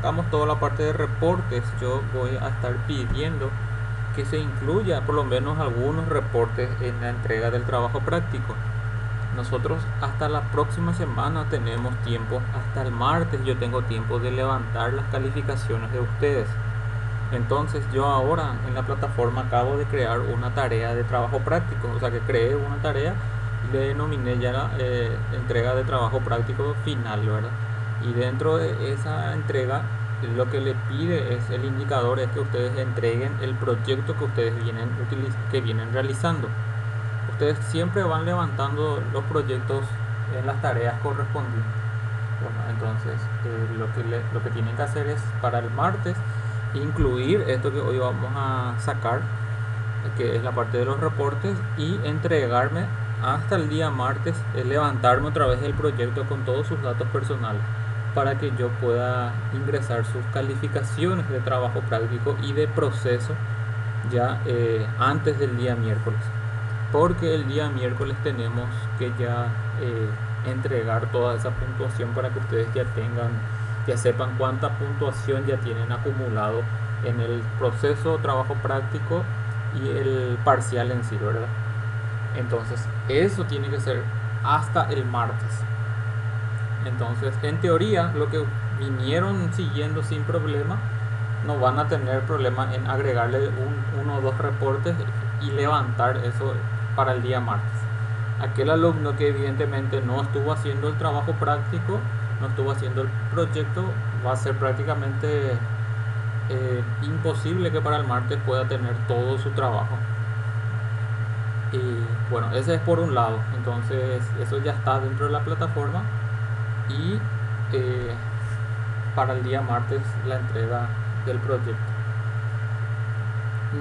sacamos toda la parte de reportes, yo voy a estar pidiendo que se incluya por lo menos algunos reportes en la entrega del trabajo práctico. Nosotros hasta la próxima semana tenemos tiempo, hasta el martes yo tengo tiempo de levantar las calificaciones de ustedes. Entonces yo ahora en la plataforma acabo de crear una tarea de trabajo práctico, o sea que creé una tarea y le denominé ya la entrega de trabajo práctico final, ¿verdad? Y dentro de esa entrega lo que le pide es el indicador es que ustedes entreguen el proyecto que ustedes vienen realizando. Ustedes siempre van levantando los proyectos en las tareas correspondientes. Bueno, entonces lo que tienen que hacer es para el martes incluir esto que hoy vamos a sacar, que es la parte de los reportes, y entregarme hasta el día martes, levantarme otra vez el proyecto con todos sus datos personales para que yo pueda ingresar sus calificaciones de trabajo práctico y de proceso ya antes del día miércoles, porque el día miércoles tenemos que ya entregar toda esa puntuación para que ustedes ya sepan cuánta puntuación ya tienen acumulado en el proceso trabajo práctico y el parcial en sí, ¿verdad? Entonces eso tiene que ser hasta el martes. Entonces en teoría lo que vinieron siguiendo sin problema no van a tener problema en agregarle uno o dos reportes y levantar eso para el día martes. Aquel alumno que evidentemente no estuvo haciendo el trabajo práctico, no estuvo haciendo el proyecto, va a ser prácticamente imposible que para el martes pueda tener todo su trabajo. Y bueno, ese es por un lado. Entonces eso ya está dentro de la plataforma y para el día martes la entrega del proyecto.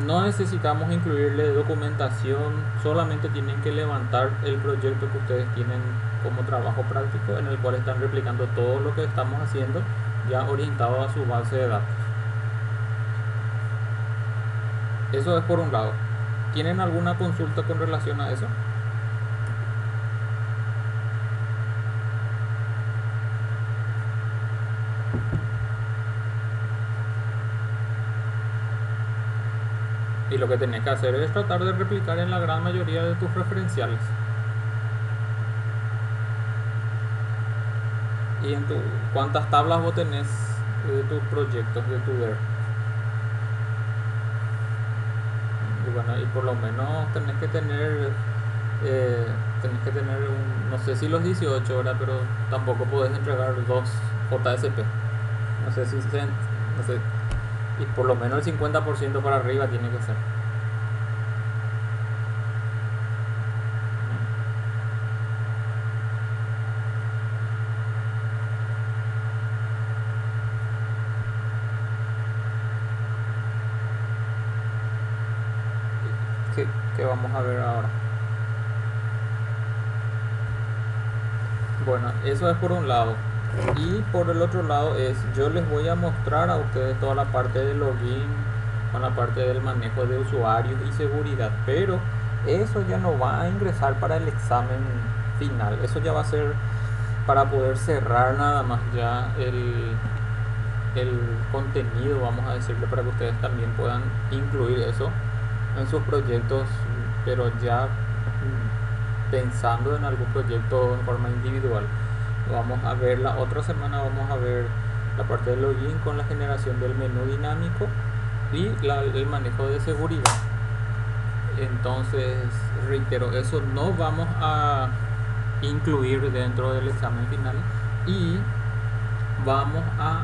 No necesitamos incluirle documentación, solamente tienen que levantar el proyecto que ustedes tienen como trabajo práctico, en el cual están replicando todo lo que estamos haciendo ya orientado a su base de datos. Eso es por un lado. ¿Tienen alguna consulta con relación a eso? Y lo que tenés que hacer es tratar de replicar en la gran mayoría de tus referenciales. Y cuántas tablas vos tenés de tus proyectos de tu DER. Y bueno, y por lo menos tenés que tener no sé si los 18 horas, pero tampoco podés entregar dos JSP. No sé si no sé, y por lo menos el 50% para arriba tiene que ser. ¿Qué vamos a ver ahora? Bueno, eso es por un lado. Y por el otro lado yo les voy a mostrar a ustedes toda la parte de login, con la parte del manejo de usuarios y seguridad, pero eso ya no va a ingresar para el examen final. Eso ya va a ser para poder cerrar nada más ya el contenido, vamos a decirle, para que ustedes también puedan incluir eso en sus proyectos, pero ya pensando en algún proyecto en forma individual. Vamos a ver la otra semana, vamos a ver la parte de login con la generación del menú dinámico y el manejo de seguridad. Entonces, reitero, eso no vamos a incluir dentro del examen final y vamos a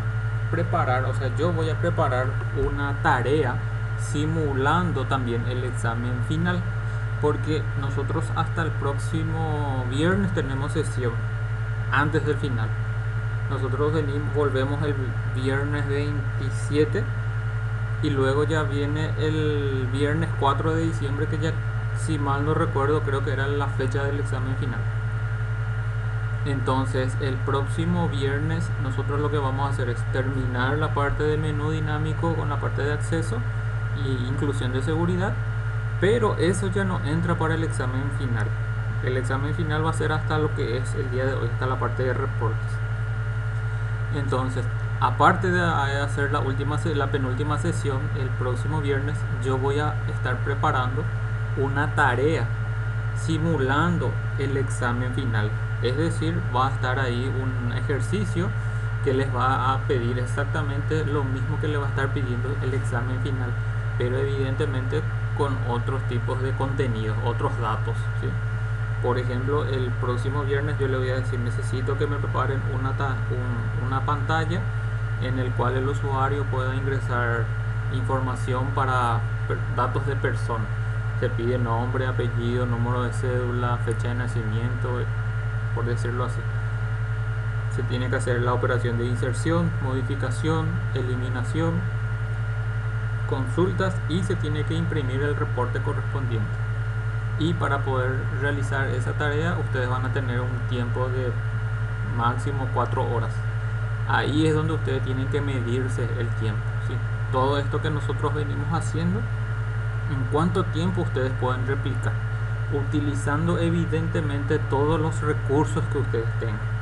preparar, o sea, yo voy a preparar una tarea simulando también el examen final, porque nosotros hasta el próximo viernes tenemos sesión antes del final. Nosotros volvemos el viernes 27 y luego ya viene el viernes 4 de diciembre, que ya, si mal no recuerdo, creo que era la fecha del examen final. Entonces el próximo viernes nosotros lo que vamos a hacer es terminar la parte de menú dinámico con la parte de acceso y inclusión de seguridad, pero eso ya no entra para el examen final. El examen final va a ser hasta lo que es el día de hoy, hasta la parte de reportes. Entonces Aparte de hacer la penúltima sesión, el próximo viernes yo voy a estar preparando una tarea simulando el examen final. Es decir, va a estar ahí un ejercicio que les va a pedir exactamente lo mismo que le va a estar pidiendo el examen final, pero evidentemente con otros tipos de contenidos, otros datos, ¿sí? Por ejemplo, el próximo viernes yo le voy a decir, necesito que me preparen una pantalla en el cual el usuario pueda ingresar información para datos de persona. Se pide nombre, apellido, número de cédula, fecha de nacimiento, por decirlo así. Se tiene que hacer la operación de inserción, modificación, eliminación, consultas y se tiene que imprimir el reporte correspondiente. Y para poder realizar esa tarea ustedes van a tener un tiempo de máximo 4 horas. Ahí es donde ustedes tienen que medirse el tiempo, ¿sí? Todo esto que nosotros venimos haciendo, en cuánto tiempo ustedes pueden replicar, utilizando evidentemente todos los recursos que ustedes tengan.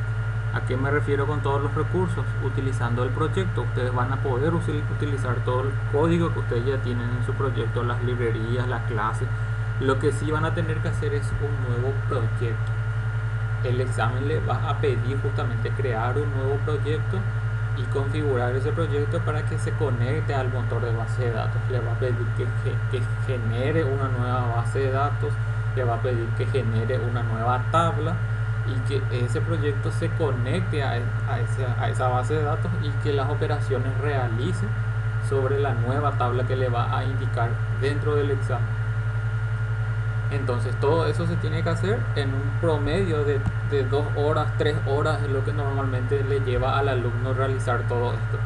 ¿A qué me refiero con todos los recursos? Utilizando el proyecto, ustedes van a poder utilizar todo el código que ustedes ya tienen en su proyecto, las librerías, las clases. Lo que sí van a tener que hacer es un nuevo proyecto. El examen le va a pedir justamente crear un nuevo proyecto y configurar ese proyecto para que se conecte al motor de base de datos. Le va a pedir que genere una nueva base de datos, le va a pedir que genere una nueva tabla y que ese proyecto se conecte a esa base de datos y que las operaciones realice sobre la nueva tabla que le va a indicar dentro del examen. Entonces todo eso se tiene que hacer en un promedio de 2 horas, 3 horas, es lo que normalmente le lleva al alumno realizar todo esto.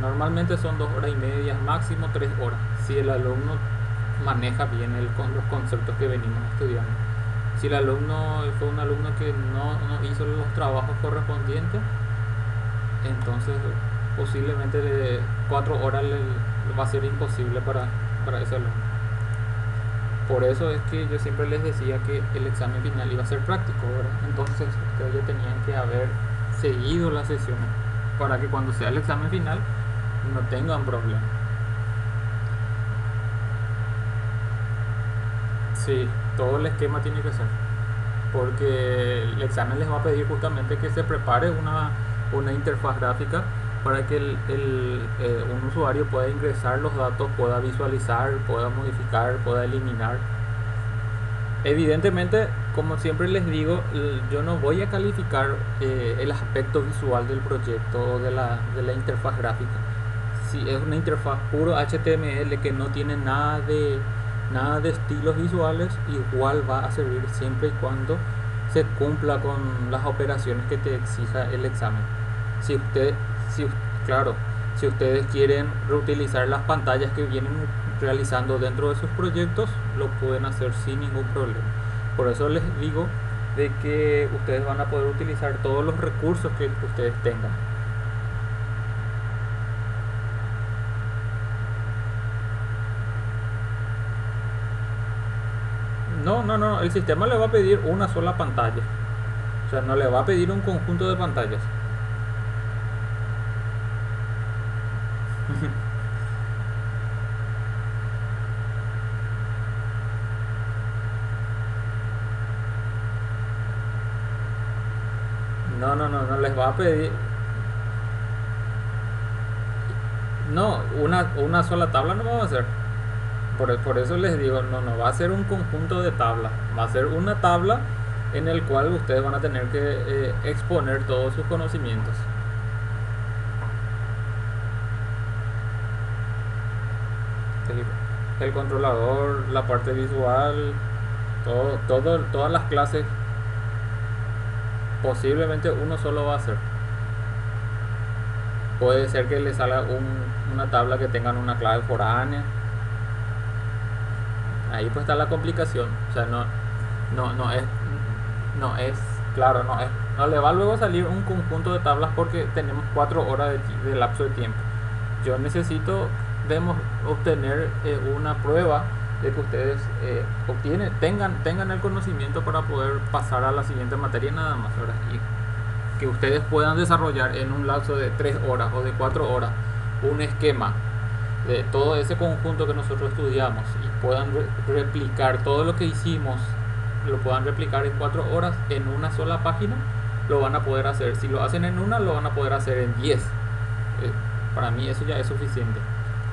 Normalmente son 2 horas y media, máximo 3 horas, si el alumno maneja bien los conceptos que venimos estudiando. Si el alumno fue un alumno que no hizo los trabajos correspondientes, entonces posiblemente 4 horas le va a ser imposible para ese alumno. Por eso es que yo siempre les decía que el examen final iba a ser práctico, ¿verdad? Entonces ustedes ya tenían que haber seguido las sesiones para que cuando sea el examen final no tengan problema. Sí, todo el esquema tiene que ser, porque el examen les va a pedir justamente que se prepare una interfaz gráfica para que un usuario pueda ingresar los datos, pueda visualizar, pueda modificar, pueda eliminar. Evidentemente, como siempre les digo, yo no voy a calificar el aspecto visual del proyecto o de la interfaz gráfica. Si es una interfaz puro HTML que no tiene nada de estilos visuales, igual va a servir siempre y cuando se cumpla con las operaciones que te exija el examen. Si usted, claro, si ustedes quieren reutilizar las pantallas que vienen realizando dentro de sus proyectos, lo pueden hacer sin ningún problema. Por eso les digo de que ustedes van a poder utilizar todos los recursos que ustedes tengan. No, el sistema le va a pedir una sola pantalla. O sea, no le va a pedir un conjunto de pantallas. No les va a pedir. No, una sola tabla no va a ser. Por eso les digo, no va a ser un conjunto de tablas. Va a ser una tabla en el cual ustedes van a tener que exponer todos sus conocimientos. El controlador, la parte visual, todas las clases, posiblemente uno solo va a hacer. Puede ser que le salga una tabla que tengan una clave foránea. Ahí pues está la complicación. O sea, no es, claro, no le va luego a salir un conjunto de tablas porque tenemos 4 horas de lapso de tiempo. Yo necesito obtener una prueba de que ustedes tengan el conocimiento para poder pasar a la siguiente materia nada más, ¿verdad? que ustedes puedan desarrollar en un lapso de 3 horas o de 4 horas un esquema de todo ese conjunto que nosotros estudiamos y puedan replicar todo lo que hicimos, lo puedan replicar en 4 horas en una sola página, lo van a poder hacer. Si lo hacen en una, lo van a poder hacer en 10. Para mí eso ya es suficiente.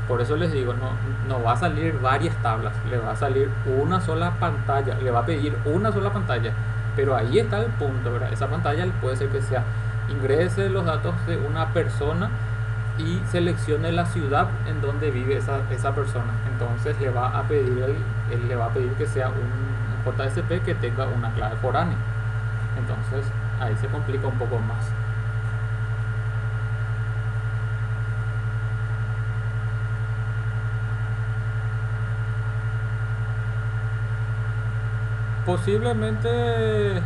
Por eso les digo, no va a salir varias tablas, le va a salir una sola pantalla, le va a pedir una sola pantalla. Pero ahí está el punto, ¿verdad? Esa pantalla puede ser que sea, ingrese los datos de una persona y seleccione la ciudad en donde vive esa persona. Entonces le va a pedir él le va a pedir que sea un JSP que tenga una clave foránea. Entonces ahí se complica un poco más. Posiblemente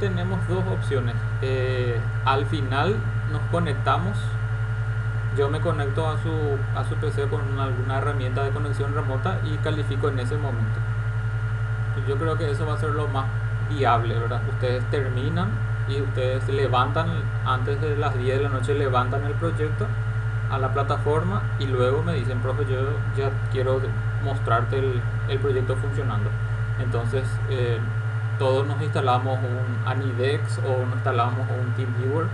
tenemos dos opciones. Al final nos conectamos, yo me conecto a su PC con alguna herramienta de conexión remota y califico en ese momento. Yo creo que eso va a ser lo más viable, ¿verdad? Ustedes terminan y ustedes levantan, antes de las 10 de la noche levantan el proyecto a la plataforma y luego me dicen, profe, yo ya quiero mostrarte el proyecto funcionando. Entonces todos nos instalamos un Anidex o nos instalamos un TeamViewer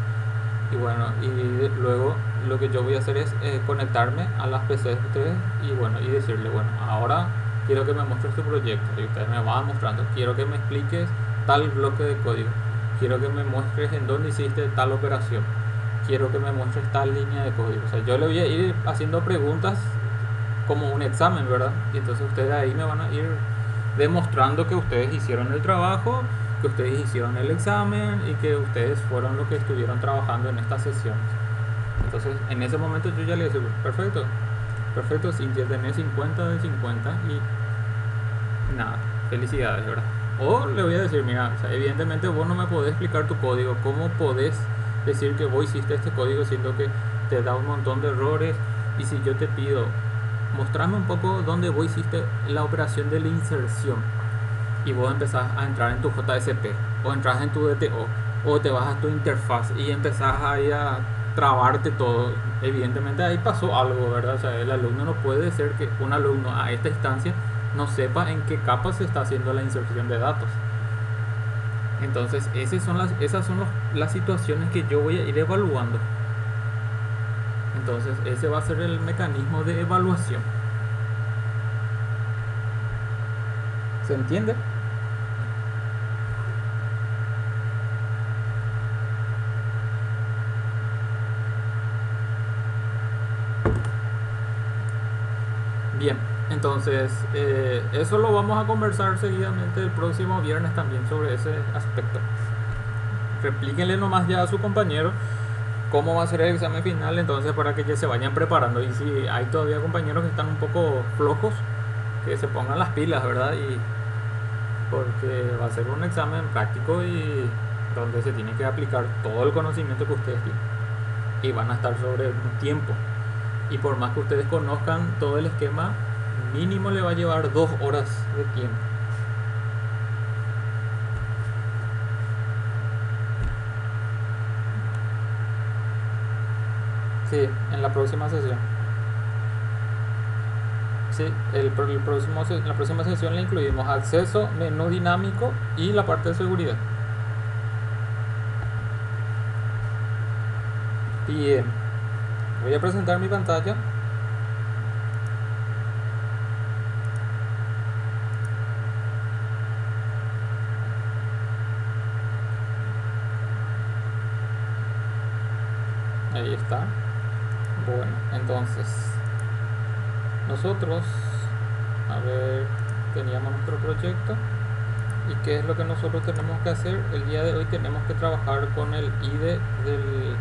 y bueno, y luego lo que yo voy a hacer es conectarme a las PCs de ustedes y bueno, y decirle, bueno, ahora quiero que me muestres tu proyecto y ustedes me van mostrando, quiero que me expliques tal bloque de código, quiero que me muestres en dónde hiciste tal operación, quiero que me muestres tal línea de código. O sea, yo le voy a ir haciendo preguntas como un examen, ¿verdad? Y entonces ustedes ahí me van a ir demostrando que ustedes hicieron el trabajo, que ustedes hicieron el examen y que ustedes fueron los que estuvieron trabajando en estas sesiones. Entonces en ese momento yo ya le digo, perfecto, perfecto, Cintia, tenés 50 de 50 y nada, felicidades, ¿verdad? O le voy a decir, mira, o sea, evidentemente vos no me podés explicar tu código, ¿cómo podés decir que vos hiciste este código siendo que te da un montón de errores? Y si yo te pido, mostrame un poco dónde vos hiciste la operación de la inserción y vos empezás a entrar en tu JSP o entras en tu DTO o te vas a tu interfaz y empezás ahí a trabarte todo, evidentemente ahí pasó algo, ¿verdad? O sea, el alumno no puede ser que un alumno a esta instancia no sepa en qué capa se está haciendo la inserción de datos. Entonces esas son las situaciones que yo voy a ir evaluando. Entonces ese va a ser el mecanismo de evaluación. ¿Se entiende? Bien, entonces eso lo vamos a conversar seguidamente el próximo viernes también sobre ese aspecto. Replíquenle nomás ya a su compañero cómo va a ser el examen final, entonces para que ya se vayan preparando. Y si hay todavía compañeros que están un poco flojos, que se pongan las pilas, ¿verdad? Y porque va a ser un examen práctico y donde se tiene que aplicar todo el conocimiento que ustedes tienen. Y van a estar sobre un tiempo. Y por más que ustedes conozcan todo el esquema, mínimo le va a llevar 2 horas de tiempo. Sí, en la próxima sesión. Sí, en la próxima sesión le incluimos acceso, menú dinámico y la parte de seguridad. Bien, voy a presentar mi pantalla. Ahí está. Bueno, entonces nosotros, a ver, teníamos nuestro proyecto y qué es lo que nosotros tenemos que hacer. El día de hoy tenemos que trabajar con el IDE del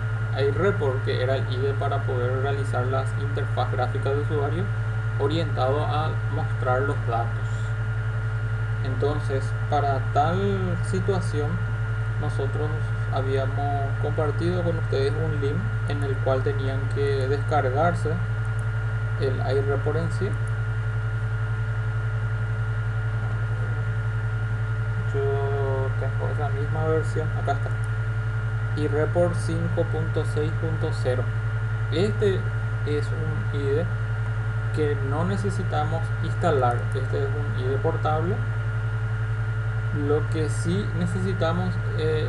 iReport, que era el IDE para poder realizar las interfaz gráficas de usuario orientado a mostrar los datos. Entonces, para tal situación, nosotros habíamos compartido con ustedes un link en el cual tenían que descargarse el iReport en sí. Yo o esa misma versión, acá está, y report 5.6.0. Este es un IDE que no necesitamos instalar, este es un IDE portable. Lo que sí necesitamos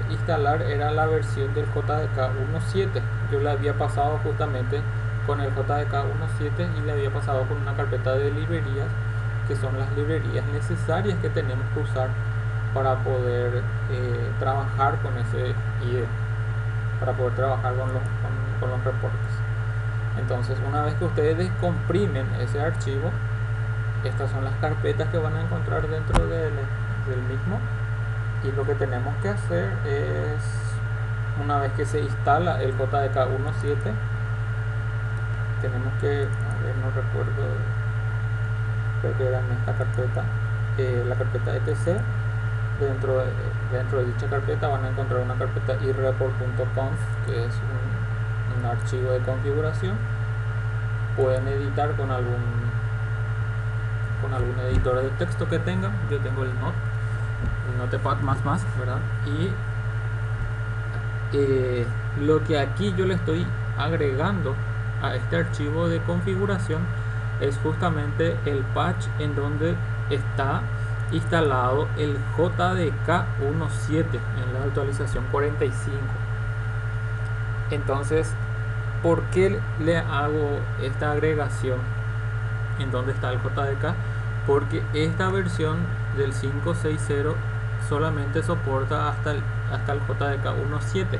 instalar era la versión del JDK 1.7. Yo le había pasado justamente con el JDK 1.7 y le había pasado con una carpeta de librerías, que son las librerías necesarias que tenemos que usar para poder trabajar con ese IDE, para poder trabajar con los reportes. Entonces, una vez que ustedes descomprimen ese archivo, estas son las carpetas que van a encontrar dentro del mismo, y lo que tenemos que hacer es, una vez que se instala el JDK 1.7, tenemos que, a ver, no recuerdo, creo que era en esta carpeta, la carpeta etc. Dentro de dicha carpeta van a encontrar una carpeta irreport.conf, que es un archivo de configuración. Pueden editar con algún editor de texto que tengan. Yo tengo el Notepad++, ¿verdad? Y lo que aquí yo le estoy agregando a este archivo de configuración es justamente el patch en donde está instalado el JDK 1.7 en la actualización 45. Entonces, ¿por qué le hago esta agregación en donde está el JDK? Porque esta versión del 5.6.0 solamente soporta hasta el JDK 1.7.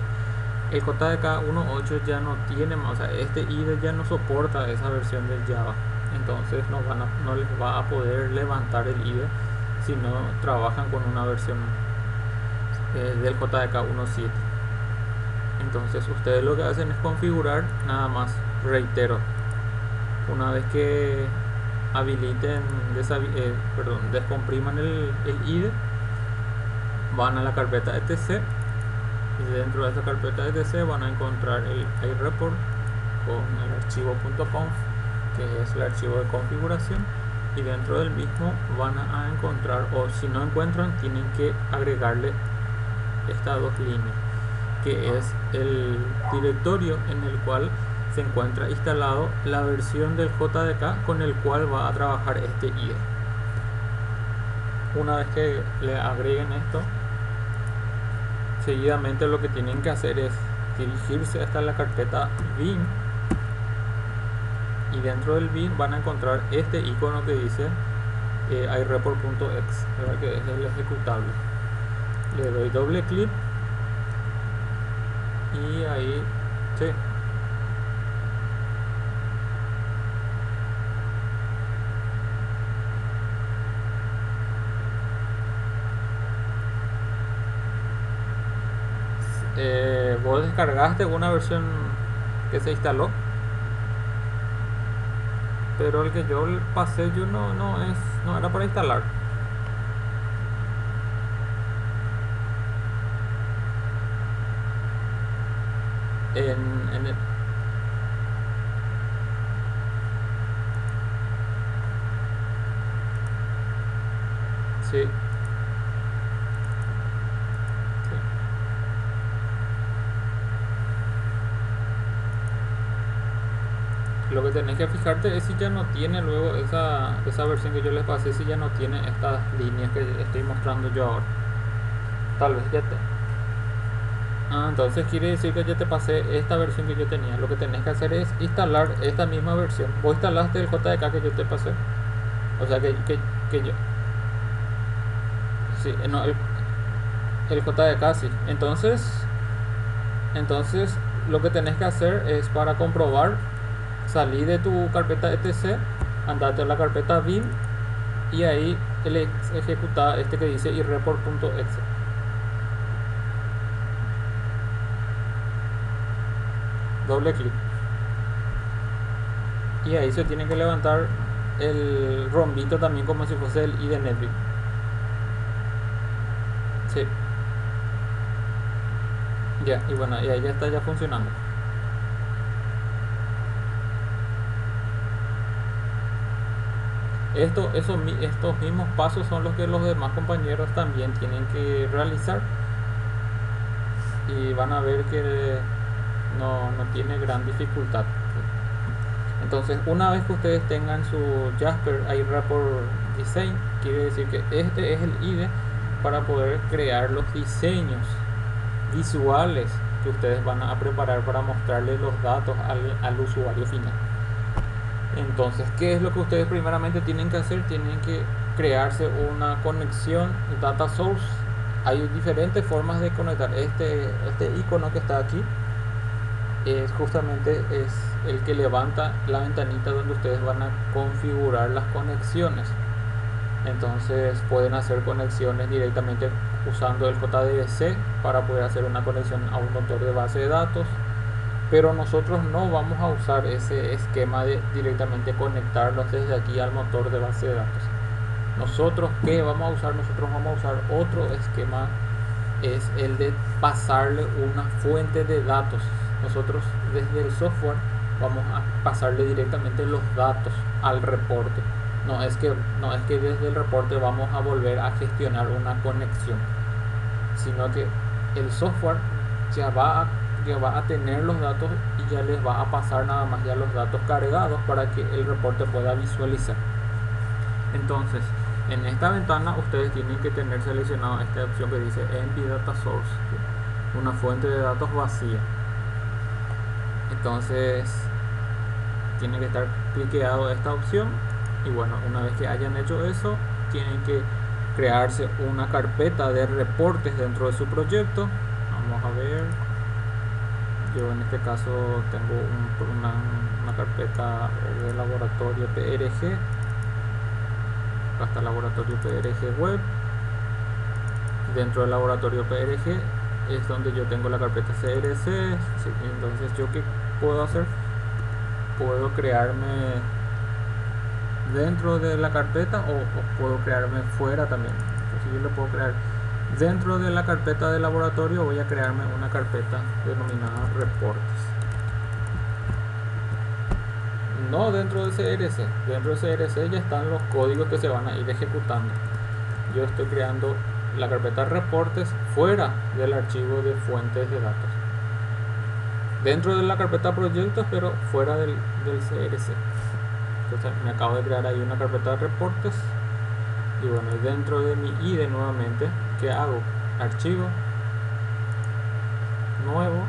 El JDK 1.8 ya no tiene más, o sea, este IDE ya no soporta esa versión del Java. Entonces no les va a poder levantar el IDE si no trabajan con una versión del JDK 1.7. Entonces ustedes lo que hacen es configurar, nada más, reitero, una vez que habiliten, descompriman el IDE, van a la carpeta etc, y dentro de esa carpeta etc van a encontrar el iReport con el archivo .conf, que es el archivo de configuración, y dentro del mismo van a encontrar, o si no encuentran, tienen que agregarle estas dos líneas, que es el directorio en el cual se encuentra instalado la versión del JDK con el cual va a trabajar este IDE. Una vez que le agreguen esto, seguidamente lo que tienen que hacer es dirigirse hasta la carpeta bin, y dentro del bin van a encontrar este icono que dice iReport.exe, que es el ejecutable. Le doy doble clic y ahí sí. Vos descargaste una versión que se instaló, pero el que yo pasé yo no era para instalar. En el, sí, lo que tenés que fijarte es si ya no tiene luego esa versión que yo les pasé, si ya no tiene estas líneas que estoy mostrando yo ahora. Tal vez ya te... entonces quiere decir que ya te pasé esta versión que yo tenía. Lo que tenés que hacer es instalar esta misma versión. Vos instalaste el JDK que yo te pasé, o sea que yo... Sí, no, el JDK sí. Entonces lo que tenés que hacer es, para comprobar, salí de tu carpeta etc, andate a la carpeta bin y ahí ejecuta este que dice iReport.exe. Doble clic y ahí se tiene que levantar el rombito también, como si fuese el IDE Netbeans. Sí. Ya, y bueno, y ahí ya está ya funcionando. Estos mismos pasos son los que los demás compañeros también tienen que realizar. y van a ver que no tiene gran dificultad. Entonces, una vez que ustedes tengan su Jasper iReport Design, quiere decir que este es el IDE para poder crear los diseños visuales que ustedes van a preparar para mostrarle los datos al usuario final. Entonces, ¿qué es lo que ustedes primeramente tienen que hacer? Tienen que crearse una conexión data source. Hay diferentes formas de conectar. Este icono que está aquí es justamente el que levanta la ventanita donde ustedes van a configurar las conexiones. Entonces pueden hacer conexiones directamente usando el JDBC para poder hacer una conexión a un motor de base de datos, pero nosotros no vamos a usar ese esquema de directamente conectarlos desde aquí al motor de base de datos. Nosotros, ¿qué vamos a usar? Nosotros vamos a usar otro esquema, es el de pasarle una fuente de datos. Nosotros desde el software vamos a pasarle directamente los datos al reporte. No es que desde el reporte vamos a volver a gestionar una conexión, sino que el software ya va a tener los datos y ya les va a pasar nada más ya los datos cargados para que el reporte pueda visualizar. Entonces, en esta ventana ustedes tienen que tener seleccionado esta opción que dice Empty Data Source, una fuente de datos vacía. Entonces tiene que estar cliqueado esta opción, y bueno, una vez que hayan hecho eso, tienen que crearse una carpeta de reportes dentro de su proyecto. Vamos a ver, yo en este caso tengo una carpeta de laboratorio PRG. Acá está el laboratorio PRG web. Dentro del laboratorio PRG es donde yo tengo la carpeta CRC. Entonces, ¿yo qué puedo hacer? Puedo crearme dentro de la carpeta o puedo crearme fuera también. Entonces, yo lo puedo crear dentro de la carpeta de laboratorio. Voy a crearme una carpeta denominada reportes. No dentro de CRC. Dentro de CRC ya están los códigos que se van a ir ejecutando. Yo estoy creando la carpeta reportes fuera del archivo de fuentes de datos, dentro de la carpeta proyectos, pero fuera del CRC. Entonces me acabo de crear ahí una carpeta de reportes, y bueno, dentro de mi IDE nuevamente, ¿qué hago? Archivo nuevo,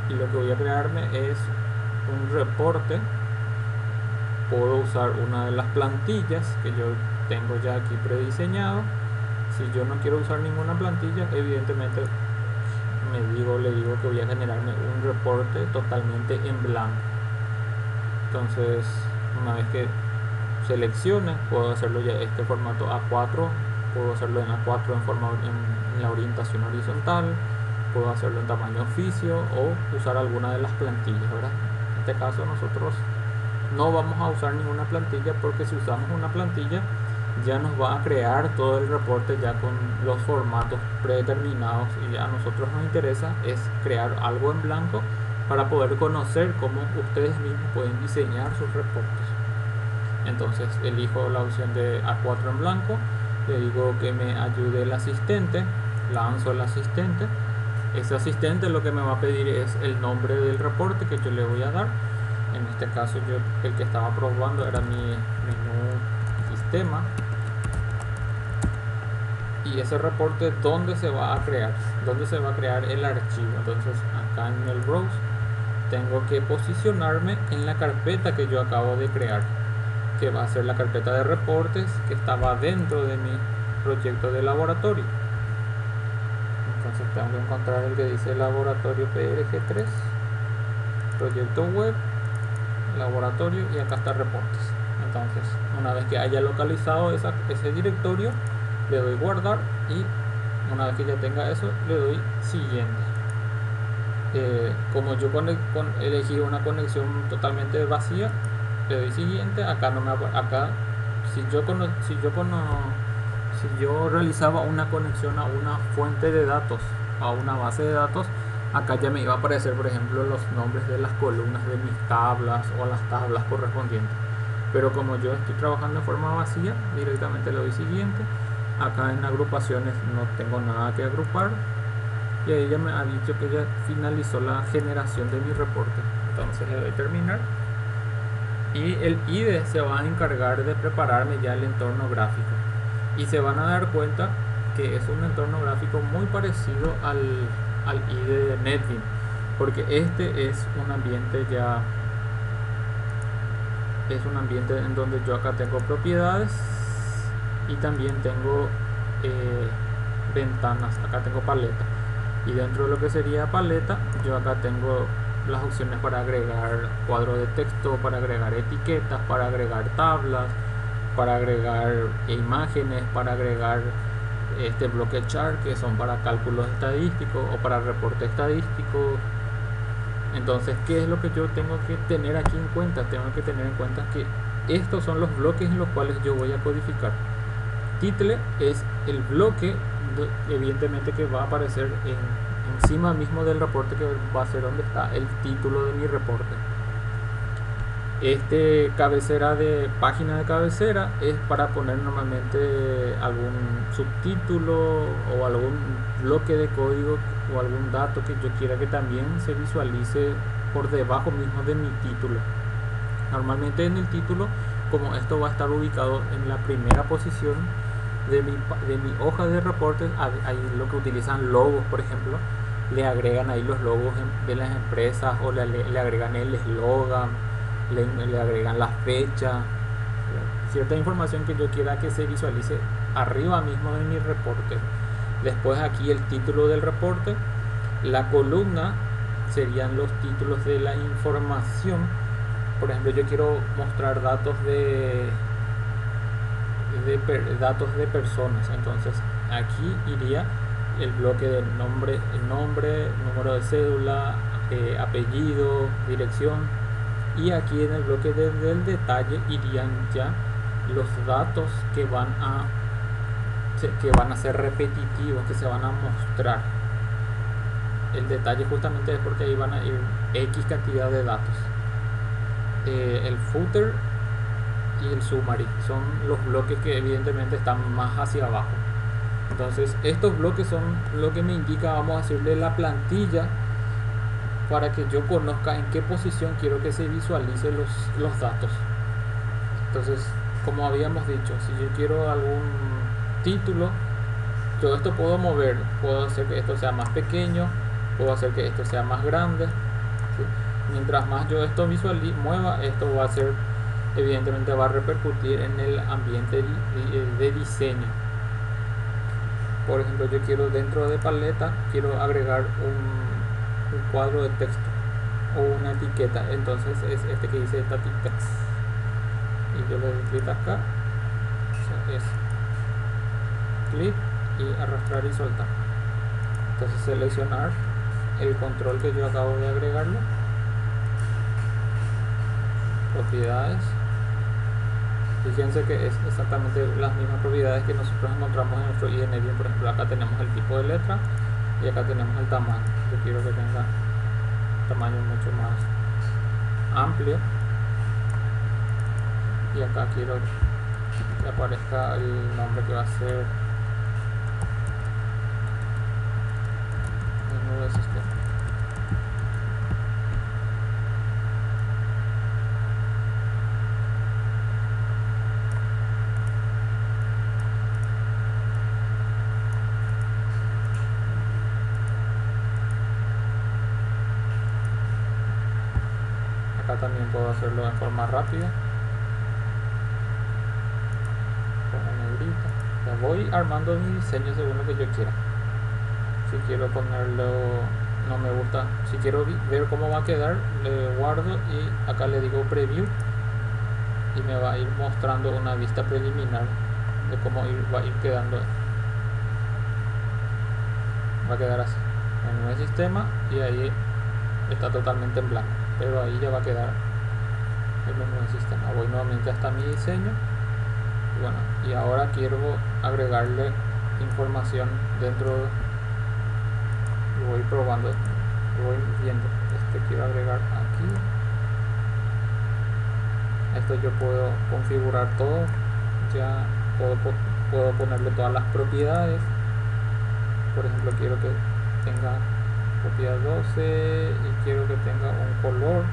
y lo que voy a crearme es un reporte. Puedo usar una de las plantillas que yo tengo ya aquí prediseñado. Si yo no quiero usar ninguna plantilla, evidentemente le digo que voy a generarme un reporte totalmente en blanco. Entonces, una vez que seleccione, puedo hacerlo ya este formato A4, puedo hacerlo en A4 en la orientación horizontal, puedo hacerlo en tamaño oficio o usar alguna de las plantillas, ¿verdad? En este caso nosotros no vamos a usar ninguna plantilla, porque si usamos una plantilla ya nos va a crear todo el reporte ya con los formatos predeterminados, y ya a nosotros nos interesa es crear algo en blanco para poder conocer cómo ustedes mismos pueden diseñar sus reportes. Entonces elijo la opción de A4 en blanco, le digo que me ayude el asistente, lanzo el asistente. Ese asistente lo que me va a pedir es el nombre del reporte que yo le voy a dar. En este caso yo el que estaba probando era mi menú sistema, y ese reporte dónde se va a crear el archivo. Entonces acá en el browse tengo que posicionarme en la carpeta que yo acabo de crear, que va a ser la carpeta de reportes que estaba dentro de mi proyecto de laboratorio. Entonces tengo que encontrar el que dice laboratorio PRG3, proyecto web, laboratorio, y acá está reportes. Entonces, una vez que haya localizado ese directorio, le doy guardar, y una vez que ya tenga eso, le doy siguiente. Como yo elegí una conexión totalmente vacía, le doy siguiente. Acá no me acá si yo realizaba una conexión a una fuente de datos, a una base de datos, acá ya me iba a aparecer, por ejemplo, los nombres de las columnas de mis tablas o las tablas correspondientes. Pero como yo estoy trabajando en forma vacía, directamente le doy siguiente. Acá en agrupaciones no tengo nada que agrupar, y ahí ya me ha dicho que ya finalizó la generación de mi reporte. Entonces le doy terminar y el IDE se va a encargar de prepararme ya el entorno gráfico, y se van a dar cuenta que es un entorno gráfico muy parecido al IDE de NetBeans, porque este es un ambiente ya, es un ambiente en donde yo acá tengo propiedades y también tengo ventanas, acá tengo paleta, y dentro de lo que sería paleta yo acá tengo las opciones para agregar cuadro de texto, para agregar etiquetas, para agregar tablas, para agregar imágenes, para agregar este bloque chart, que son para cálculos estadísticos o para reporte estadístico. Entonces, ¿qué es lo que yo tengo que tener aquí en cuenta? Tengo que tener en cuenta que estos son los bloques en los cuales yo voy a codificar. Title es el bloque, evidentemente, que va a aparecer encima mismo del reporte, que va a ser donde está el título de mi reporte. Este cabecera de página de cabecera es para poner normalmente algún subtítulo o algún bloque de código o algún dato que yo quiera que también se visualice por debajo mismo de mi título. Normalmente en el título, como esto va a estar ubicado en la primera posición de mi hoja de reportes, ahí lo que utilizan logos, por ejemplo, le agregan ahí los logos de las empresas, o le agregan el eslogan, le agregan la fecha, cierta información que yo quiera que se visualice arriba mismo de mi reporte. Después aquí el título del reporte, la columna serían los títulos de la información. Por ejemplo, yo quiero mostrar datos datos de personas, entonces aquí iría el bloque de nombre, número de cédula, apellido, dirección, y aquí en el bloque del detalle irían ya los datos que van a ser repetitivos, que se van a mostrar. El detalle justamente es porque ahí van a ir X cantidad de datos. El footer y el summary son los bloques que evidentemente están más hacia abajo. Entonces estos bloques son lo que me indica, vamos a decirle, la plantilla, para que yo conozca en qué posición quiero que se visualice los datos. Entonces, como habíamos dicho, si yo quiero algún título, yo esto puedo mover, puedo hacer que esto sea más pequeño, puedo hacer que esto sea más grande, ¿sí? Mientras más yo esto mueva, esto va a ser, evidentemente va a repercutir en el ambiente de diseño. Por ejemplo, yo quiero, dentro de paleta, quiero agregar un cuadro de texto o una etiqueta, entonces es este que dice static text, y yo le doy clic acá, o sea, es clic y arrastrar y soltar. Entonces seleccionar el control que yo acabo de agregarlo, propiedades, fíjense que es exactamente las mismas propiedades que nosotros encontramos en nuestro IDE NetBeans. Por ejemplo, acá tenemos el tipo de letra y acá tenemos el tamaño. Yo quiero que tenga un tamaño mucho más amplio, y acá quiero que aparezca el nombre, que va a ser menú de sistema. Acá también puedo hacerlo en forma rápida, con negrita. Ya voy armando mi diseño según lo que yo quiera. Si quiero ponerlo, no me gusta, si quiero ver cómo va a quedar, le guardo y acá le digo preview, y me va a ir mostrando una vista preliminar de cómo va a ir quedando. Va a quedar así, menú de sistema, y ahí está totalmente en blanco, pero ahí ya va a quedar el menú de sistema. Voy nuevamente hasta mi diseño, y bueno, y ahora quiero agregarle información dentro, y voy probando, voy viendo, quiero agregar aquí, esto yo puedo configurar todo, ya puedo ponerle todas las propiedades. Por ejemplo, quiero que tenga propiedad 12 y quiero que tenga un color.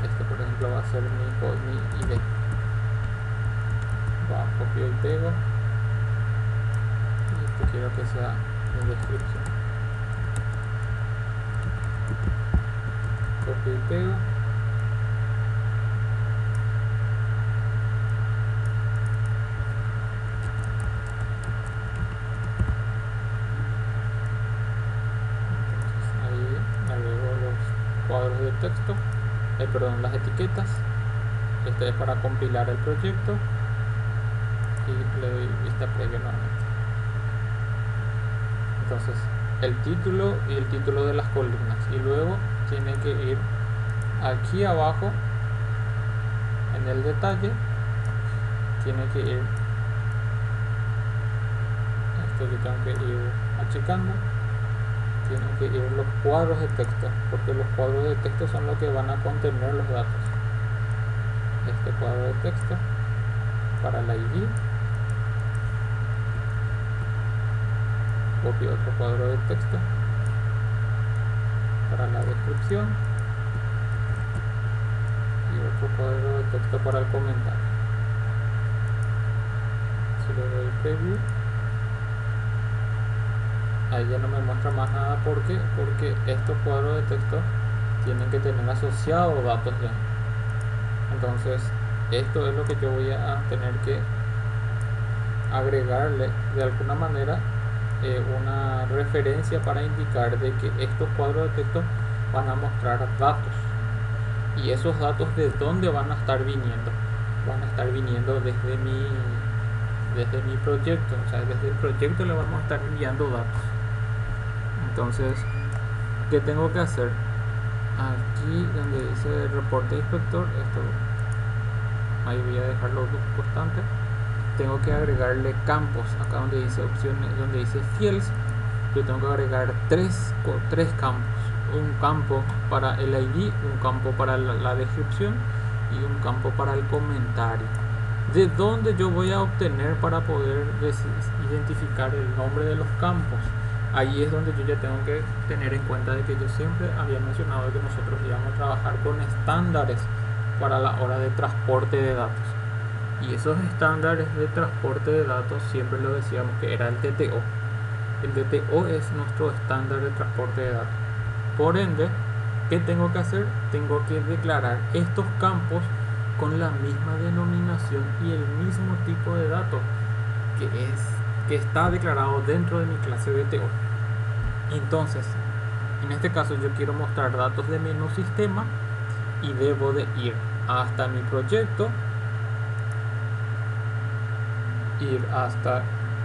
Este por ejemplo va a ser mi ID. Copio y pego. Y esto quiero que sea mi descripción. Copio y pego. Entonces ahí agrego los cuadros de texto, perdón, las etiquetas. Este es para compilar el proyecto y le doy vista previa nuevamente. Entonces el título y el título de las columnas, y luego tiene que ir aquí abajo en el detalle, tiene que ir esto que tengo que ir achicando, tienen que ir los cuadros de texto, porque los cuadros de texto son los que van a contener los datos. Este cuadro de texto para la ID, copio otro cuadro de texto para la descripción y otro cuadro de texto para el comentario. Si le doy preview, ahí ya no me muestra más nada. Porque estos cuadros de texto tienen que tener asociados datos ya. Entonces esto es lo que yo voy a tener que agregarle de alguna manera una referencia para indicar de que estos cuadros de texto van a mostrar datos, y esos datos de dónde van a estar viniendo. Van a estar viniendo desde mi proyecto, o sea, desde el proyecto le vamos a estar enviando datos. Entonces, ¿qué tengo que hacer? Aquí donde dice reporte inspector, esto ahí voy a dejarlo constante. Tengo que agregarle campos. Acá donde dice opciones, donde dice fields, yo tengo que agregar tres campos: un campo para el ID, un campo para la descripción y un campo para el comentario. ¿De dónde yo voy a obtener para poder identificar el nombre de los campos? Ahí es donde yo ya tengo que tener en cuenta de que yo siempre había mencionado que nosotros íbamos a trabajar con estándares para la hora de transporte de datos. Y esos estándares de transporte de datos siempre lo decíamos que era el DTO. El DTO es nuestro estándar de transporte de datos. Por ende, ¿qué tengo que hacer? Tengo que declarar estos campos con la misma denominación y el mismo tipo de datos que está declarado dentro de mi clase DTO. Entonces, en este caso yo quiero mostrar datos de menú sistema y debo de ir hasta mi proyecto, ir hasta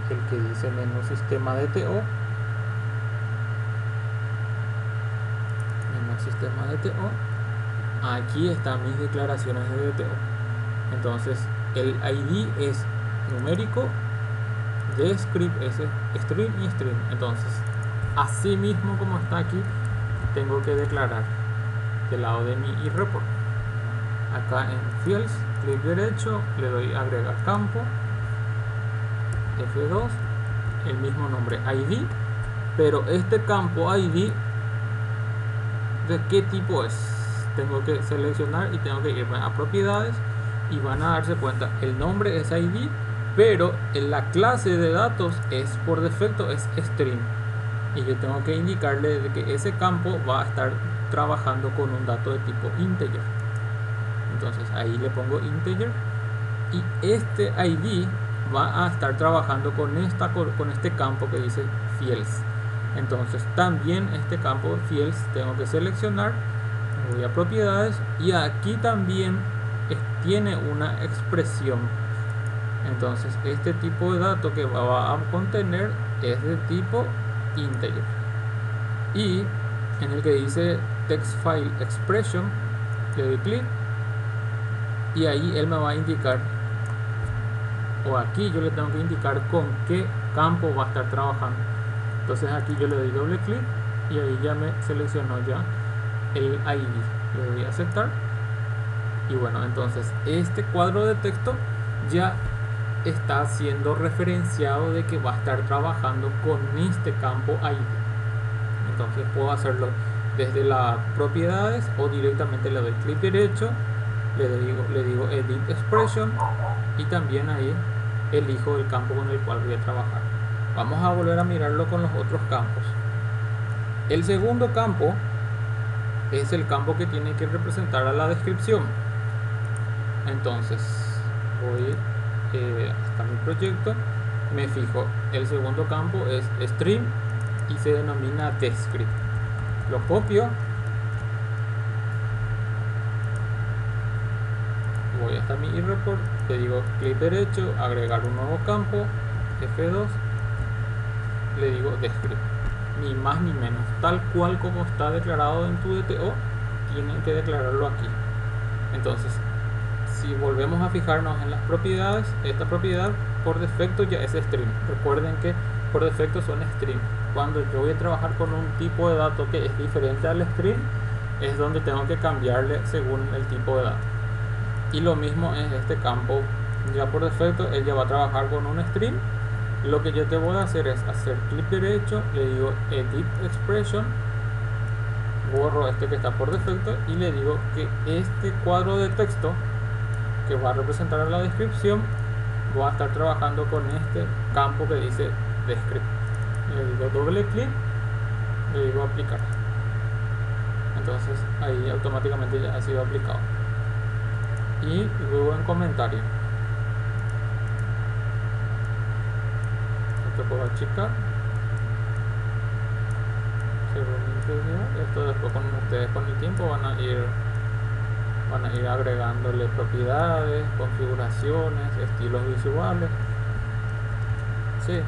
el que dice menú sistema DTO, menú sistema DTO. Aquí están mis declaraciones de DTO. Entonces el ID es numérico, de script es string y string. Entonces, así mismo como está aquí, tengo que declarar del lado de mi report. Acá en fields, clic derecho, le doy agregar campo, F2, el mismo nombre ID, pero este campo ID, ¿de qué tipo es? Tengo que seleccionar y tengo que ir a propiedades, y van a darse cuenta, el nombre es ID, pero en la clase de datos es por defecto es string, y yo tengo que indicarle de que ese campo va a estar trabajando con un dato de tipo integer. Entonces ahí le pongo integer, y este ID va a estar trabajando con este campo que dice fields. Entonces también este campo fields tengo que seleccionar, voy a propiedades, y aquí también tiene una expresión. Entonces este tipo de dato que va a contener es de tipo integer, y en el que dice text file expression le doy clic, y ahí él me va a indicar, o aquí yo le tengo que indicar con qué campo va a estar trabajando. Entonces aquí yo le doy doble clic y ahí ya me seleccionó ya el ID, le doy a aceptar. Y bueno, entonces este cuadro de texto ya está siendo referenciado de que va a estar trabajando con este campo ID. Entonces puedo hacerlo desde las propiedades o directamente le doy clic derecho, le digo Edit Expression y también ahí elijo el campo con el cual voy a trabajar. Vamos a volver a mirarlo con los otros campos. El segundo campo es el campo que tiene que representar a la descripción. Entonces voy hasta mi proyecto, me fijo, el segundo campo es Stream y se denomina Descript. Lo copio, voy hasta mi report, le digo clic derecho, agregar un nuevo campo, F2, le digo Descript, ni más ni menos, tal cual como está declarado en tu DTO, tienen que declararlo aquí. Entonces, si volvemos a fijarnos en las propiedades, esta propiedad por defecto ya es stream. Recuerden que por defecto son stream. Cuando yo voy a trabajar con un tipo de dato que es diferente al stream, es donde tengo que cambiarle según el tipo de dato. Y lo mismo en este campo, ya por defecto él ya va a trabajar con un stream. Lo que yo te voy a hacer es hacer clic derecho, le digo Edit Expression, borro este que está por defecto y le digo que este cuadro de texto que va a representar la descripción voy a estar trabajando con este campo que dice Descript. Le digo doble clic, le digo aplicar. Entonces ahí automáticamente ya ha sido aplicado. Y luego en comentario, esto puedo achicar. Esto después con ustedes con el tiempo van a ir agregándole propiedades, configuraciones, estilos visuales. Sí.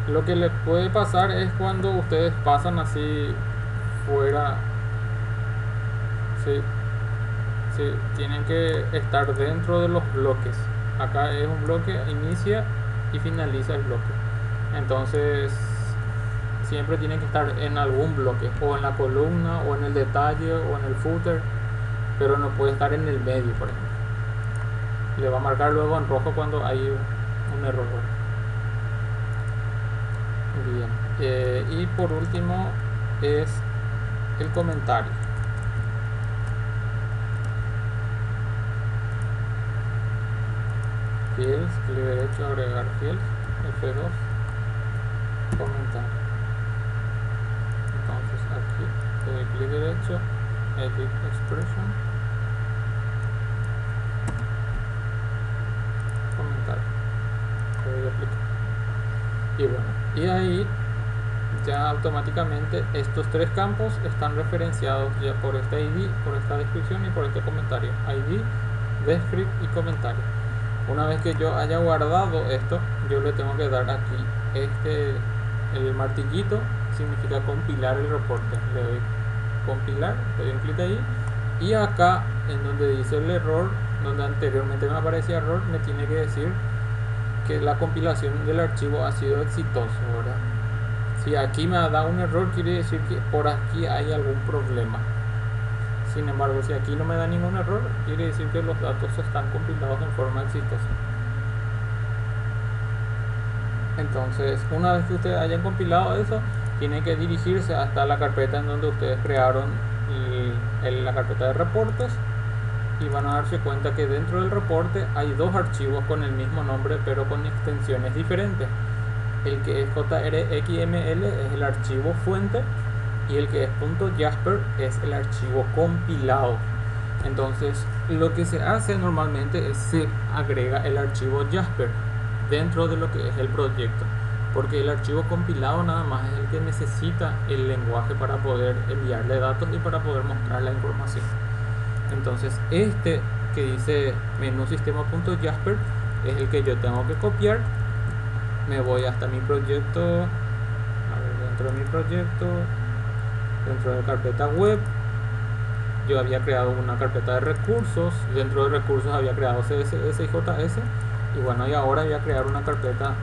Lo que les puede pasar es cuando ustedes pasan así fuera. Sí. Sí, tienen que estar dentro de los bloques. Acá es un bloque, inicia y finaliza el bloque. Entonces siempre tienen que estar en algún bloque, o en la columna, o en el detalle, o en el footer, pero no puede estar en el medio, por ejemplo. Le va a marcar luego en rojo cuando hay un error. Bien. Y por último es el comentario. Fields, clic derecho, agregar fields, F2, comentar. Entonces aquí doy clic derecho, Edit Expression, comentar, doy aplicar. Y bueno, y ahí ya automáticamente estos tres campos están referenciados ya por este ID, por esta descripción y por este comentario. ID, Descript y comentario. Una vez que yo haya guardado esto, yo le tengo que dar aquí el martillito, significa compilar el reporte. Le doy compilar, le doy un clic ahí, y acá en donde dice el error, donde anteriormente me aparecía error, me tiene que decir que la compilación del archivo ha sido exitoso, ¿verdad? Si aquí me da un error, quiere decir que por aquí hay algún problema. Sin embargo, si aquí no me da ningún error, quiere decir que los datos están compilados en forma exitosa. Entonces, una vez que ustedes hayan compilado eso, tienen que dirigirse hasta la carpeta en donde ustedes crearon la carpeta de reportes, y van a darse cuenta que dentro del reporte hay dos archivos con el mismo nombre pero con extensiones diferentes. El que es JRXML es el archivo fuente, y el que es .jasper es el archivo compilado. Entonces lo que se hace normalmente es se agrega el archivo Jasper dentro de lo que es el proyecto, porque el archivo compilado nada más es el que necesita el lenguaje para poder enviarle datos y para poder mostrar la información. Entonces este que dice menú sistema.jasper es el que yo tengo que copiar. Me voy hasta mi proyecto, dentro de mi proyecto, dentro de la carpeta web, yo había creado una carpeta de recursos. Dentro de recursos había creado CSS y JS, y bueno, y ahora voy a crear una carpeta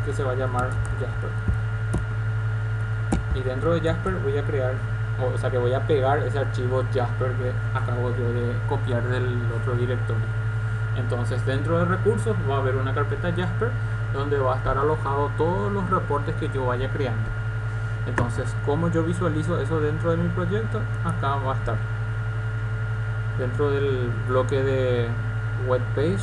que se va a llamar Jasper. y dentro de Jasper voy a crear, o sea que voy a pegar ese archivo Jasper que acabo yo de copiar del otro directorio. Entonces dentro de recursos va a haber una carpeta Jasper donde va a estar alojado todos los reportes que yo vaya creando. Entonces, ¿cómo yo visualizo eso dentro de mi proyecto? Acá va a estar dentro del bloque de web page,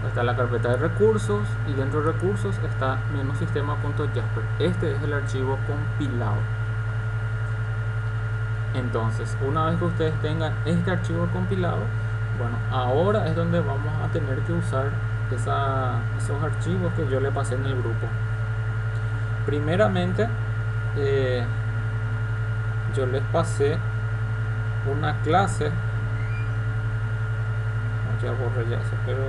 está la carpeta de recursos, y dentro de recursos está menú sistema.jasper. Este es el archivo compilado. Entonces, una vez que ustedes tengan este archivo compilado, bueno, ahora es donde vamos a tener que usar esos archivos que yo le pasé en el grupo. Primeramente, yo les pasé una clase, ya borré ya eso, pero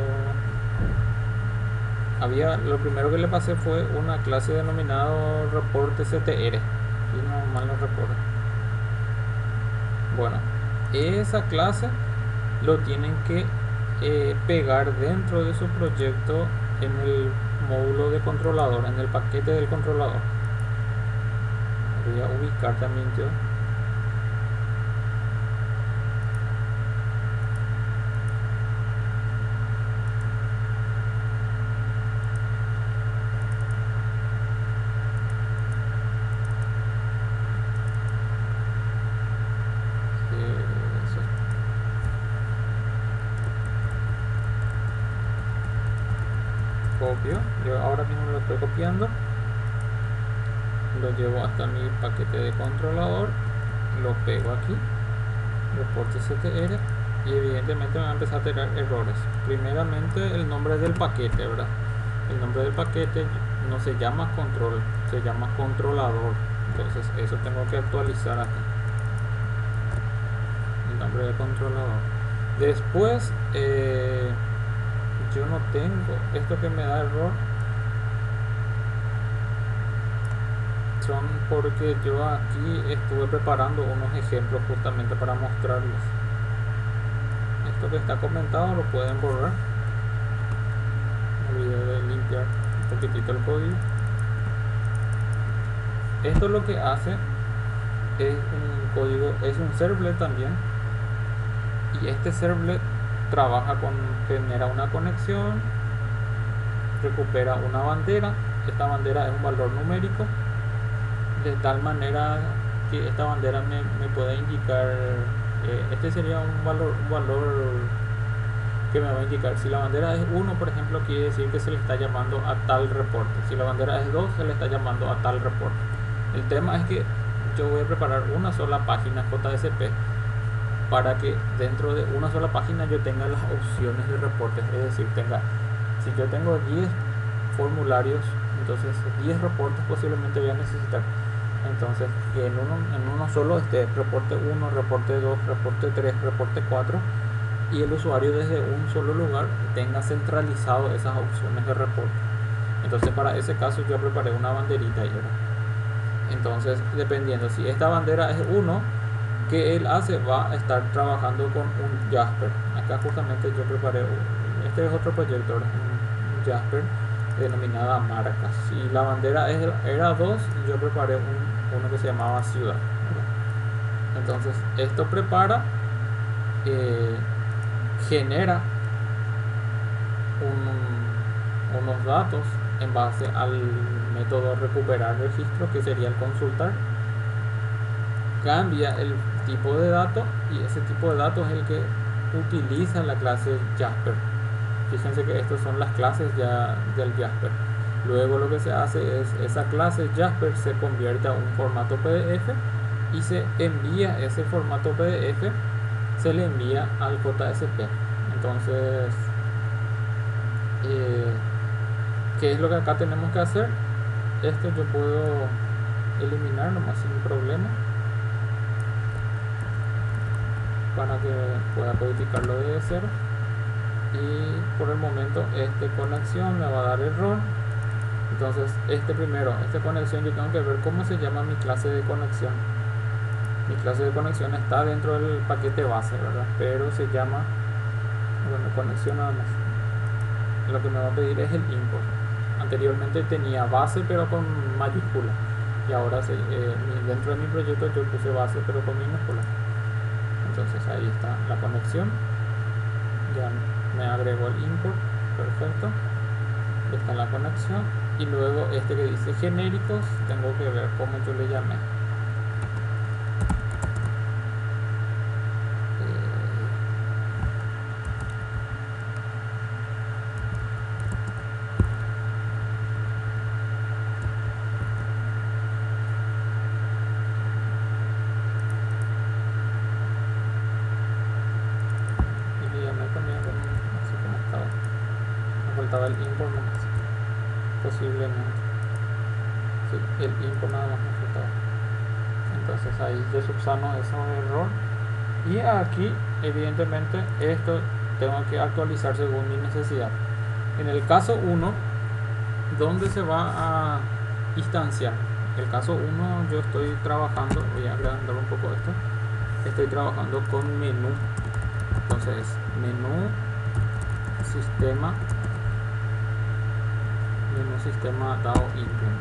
lo primero que le pasé fue una clase denominado reporte CTR, y no mal no recuerdo. Bueno, esa clase lo tienen que pegar dentro de su proyecto en el módulo de controlador, en el paquete del controlador. Voy a ubicar también yo. Copio, yo ahora mismo lo estoy copiando, lo llevo hasta mi paquete de controlador, lo pego aquí, reporte CTR, y evidentemente me va a empezar a tener errores. Primeramente el nombre del paquete, ¿verdad? El nombre del paquete no se llama control, se llama controlador, entonces eso tengo que actualizar aquí, el nombre del controlador. Después yo no tengo esto que me da error, son porque yo aquí estuve preparando unos ejemplos justamente para mostrarles. Esto que está comentado lo pueden borrar, me olvidé de limpiar un poquitito el código. Esto lo que hace es un código, es un servlet también, y este servlet trabaja genera una conexión, recupera una bandera. Esta bandera es un valor numérico, de tal manera que esta bandera me puede indicar, este sería un valor que me va a indicar. Si la bandera es 1, por ejemplo, quiere decir que se le está llamando a tal reporte. Si la bandera es 2, se le está llamando a tal reporte. El tema es que yo voy a preparar una sola página JSP para que dentro de una sola página yo tenga las opciones de reportes, es decir, si yo tengo 10 formularios, entonces 10 reportes posiblemente voy a necesitar. Entonces que en uno solo esté reporte 1, reporte 2, reporte 3, reporte 4, y el usuario desde un solo lugar tenga centralizado esas opciones de reporte. Entonces para ese caso yo preparé una banderita ahí, ¿verdad? Entonces dependiendo si esta bandera es 1, que él hace, va a estar trabajando con un Jasper. Acá justamente yo preparé, este es otro proyecto, un Jasper denominada marcas. Si la bandera era 2, yo preparé uno que se llamaba ciudad. Entonces esto prepara, genera unos datos en base al método recuperar registro, que sería el consultar. Cambia el tipo de dato, y ese tipo de datos es el que utiliza la clase Jasper. Fíjense que estas son las clases ya del Jasper. Luego lo que se hace es, esa clase Jasper se convierte a un formato PDF y se envía ese formato PDF, se le envía al JSP. Entonces, ¿qué es lo que acá tenemos que hacer? Esto yo puedo eliminar nomás sin problema, para que pueda codificarlo desde cero. Y por el momento esta conexión me va a dar error. Entonces esta conexión yo tengo que ver cómo se llama mi clase de conexión. Mi clase de conexión está dentro del paquete base, ¿verdad? Pero se llama, bueno, conexión nada más. Lo que me va a pedir es el import. Anteriormente tenía base pero con mayúscula, y ahora dentro de mi proyecto yo puse base pero con minúscula. Entonces ahí está la conexión, ya me agregó el import, perfecto, está la conexión, y luego este que dice genéricos tengo que ver cómo yo le llamé. Así como estaba, me faltaba el import más, posiblemente, sí, el import nada más me faltaba. Entonces ahí yo subsano ese error, y aquí evidentemente esto tengo que actualizar según mi necesidad. En el caso 1, ¿dónde se va a instanciar? El caso 1 yo estoy trabajando, voy a agrandar un poco esto, estoy trabajando con menú. Entonces menú sistema DAO implement,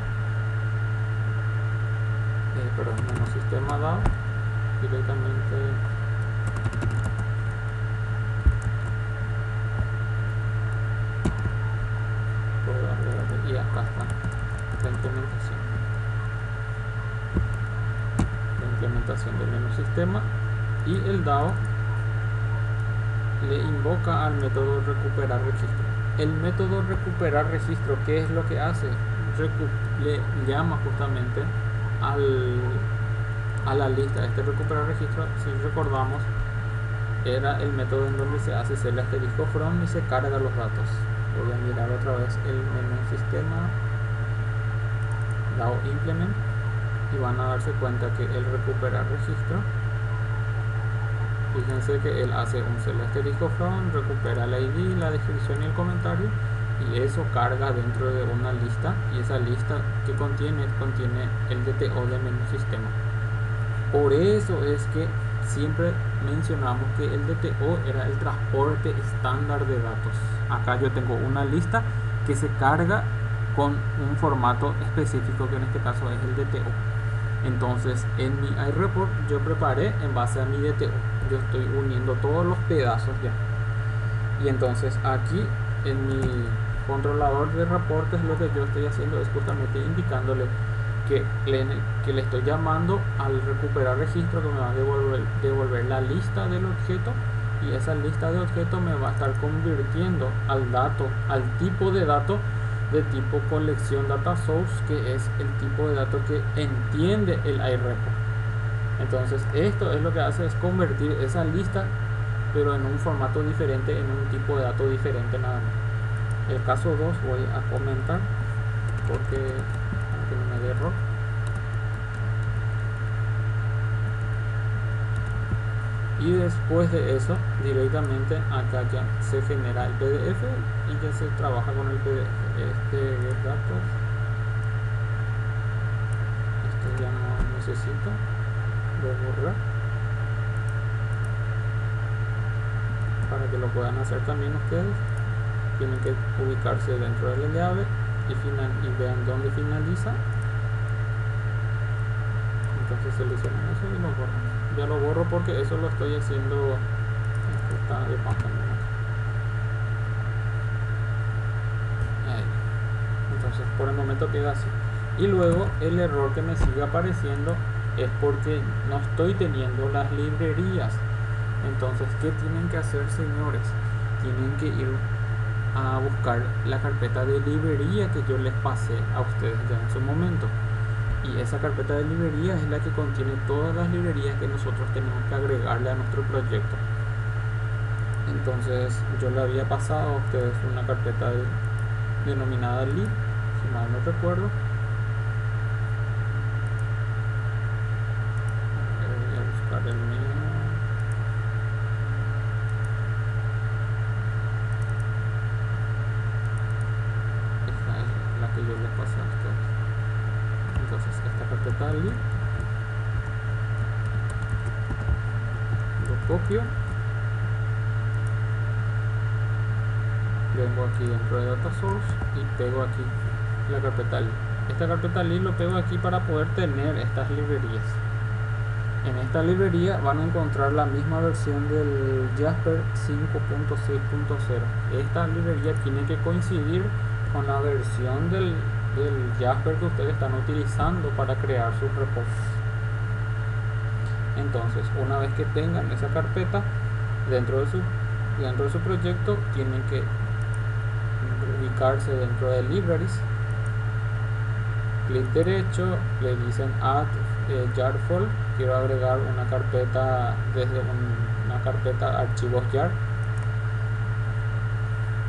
menú sistema DAO directamente, y acá está la implementación del menú sistema, y el DAO le invoca al método recuperar registro. El método recuperar registro, ¿qué es lo que hace? Le llama justamente a la lista. Este recuperar registro, si recordamos, era el método en donde se hace el asterisco from y se carga los datos. Voy a mirar otra vez el menú sistema DAO implement y van a darse cuenta que el recuperar registro, fíjense que él hace un select asterisco from, recupera la ID, la descripción y el comentario, y eso carga dentro de una lista, y esa lista que contiene el DTO del menú sistema. Por eso es que siempre mencionamos que el DTO era el transporte estándar de datos. Acá yo tengo una lista que se carga con un formato específico, que en este caso es el DTO. Entonces en mi iReport yo preparé en base a mi DTO, yo estoy uniendo todos los pedazos ya, y entonces aquí en mi controlador de reportes lo que yo estoy haciendo es justamente indicándole que le estoy llamando al recuperar registro, que me va a devolver la lista del objeto, y esa lista de objetos me va a estar convirtiendo al tipo de dato de tipo colección data source, que es el tipo de dato que entiende el iReport. Entonces esto es lo que hace, es convertir esa lista pero en un formato diferente, en un tipo de dato diferente nada más. El caso 2 voy a comentar porque aunque no me dé error. Y después de eso directamente acá ya se genera el PDF y ya se trabaja con el PDF. Datos, esto ya no necesito, lo borrar para que lo puedan hacer también ustedes. Tienen que ubicarse dentro de la llave y vean dónde finaliza. Entonces seleccionan eso y lo borran. Ya lo borro porque eso lo estoy haciendo, está de pantalla. Entonces por el momento queda así, y luego el error que me sigue apareciendo es porque no estoy teniendo las librerías. Entonces, ¿qué tienen que hacer, señores? Tienen que ir a buscar la carpeta de librería que yo les pasé a ustedes ya en su momento, y esa carpeta de librería es la que contiene todas las librerías que nosotros tenemos que agregarle a nuestro proyecto. Entonces yo le había pasado a ustedes una carpeta denominada lib, si mal no recuerdo. Voy a buscar el mío. Esta es la que yo les pasé a ustedes. Entonces esta carpeta lib lo copio, vengo aquí dentro de data source y pego aquí la carpeta lib. esta carpeta lib lo pego aquí para poder tener estas librerías. En esta librería van a encontrar la misma versión del Jasper 5.6.0. Esta librería tiene que coincidir con la versión del Jasper que ustedes están utilizando para crear sus reportes. Entonces, una vez que tengan esa carpeta dentro de su proyecto, tienen que ubicarse dentro de Libraries, clic derecho, le dicen Add Jar Folder. Quiero agregar una carpeta desde una carpeta archivos jar,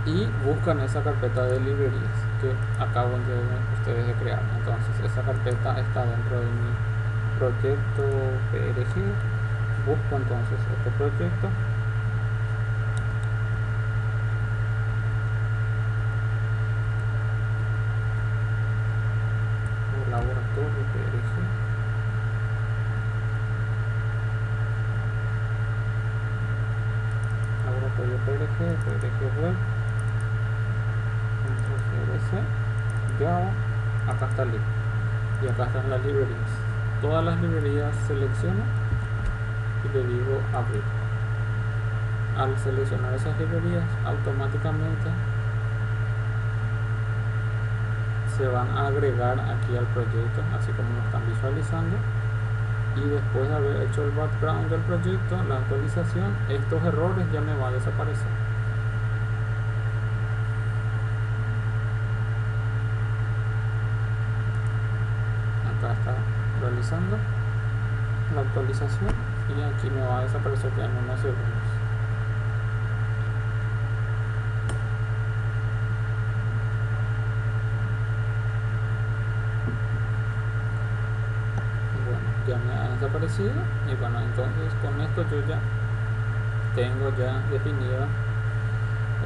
y buscan esa carpeta de librerías que acabo ustedes de crear. Entonces esa carpeta está dentro de mi proyecto PRG. Busco entonces este proyecto, el laboratorio PRG. Laboratorio PRG web, Java, acá está el link y acá están las librerías. Todas las librerías selecciono y le digo abrir. Al seleccionar esas librerías, automáticamente se van a agregar aquí al proyecto, así como lo están visualizando. Y después de haber hecho el background del proyecto, la actualización, estos errores ya me va a desaparecer. Acá está realizando la actualización y aquí me va a desaparecer ya en unos segundos. Bueno, ya me ha desaparecido y bueno, entonces con esto yo ya tengo definido,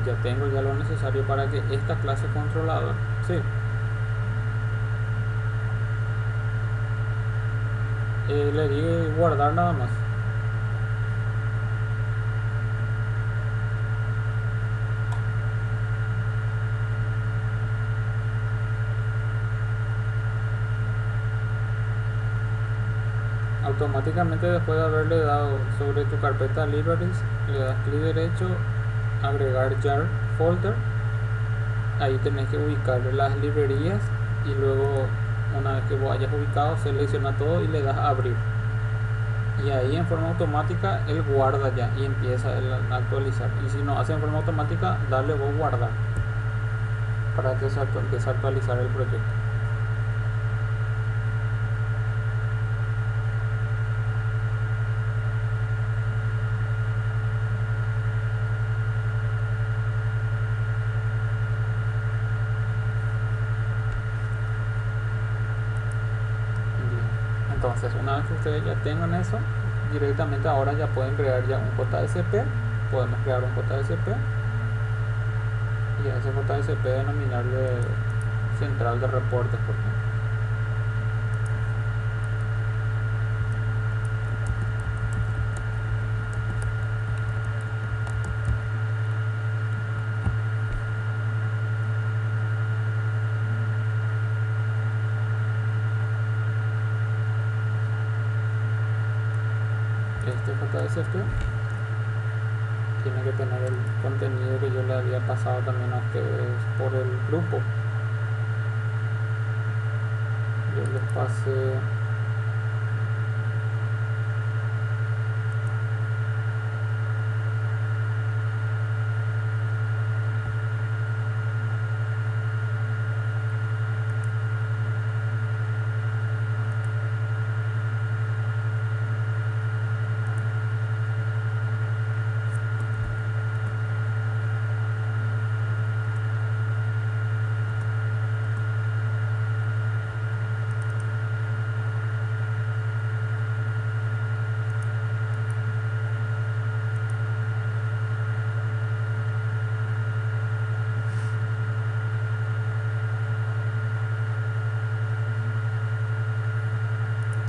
ya tengo lo necesario para que esta clase controlador, sí, le di guardar nada más. Automáticamente, después de haberle dado sobre tu carpeta Libraries, le das clic derecho, agregar jar folder. Ahí tenés que ubicar las librerías y luego, una vez que vos hayas ubicado, selecciona todo y le das a abrir. Y ahí en forma automática él guarda ya y empieza a actualizar. Y si no hace en forma automática, dale vos guardar para que se empiece a actualizar el proyecto. Entonces, una vez que ustedes ya tengan eso, directamente ahora ya pueden crear ya un JSP. Podemos crear un JSP y a ese JSP denominarle central de reportes, por ejemplo. Este JSP tiene que tener el contenido que yo le había pasado también a ustedes por el grupo. Yo les pasé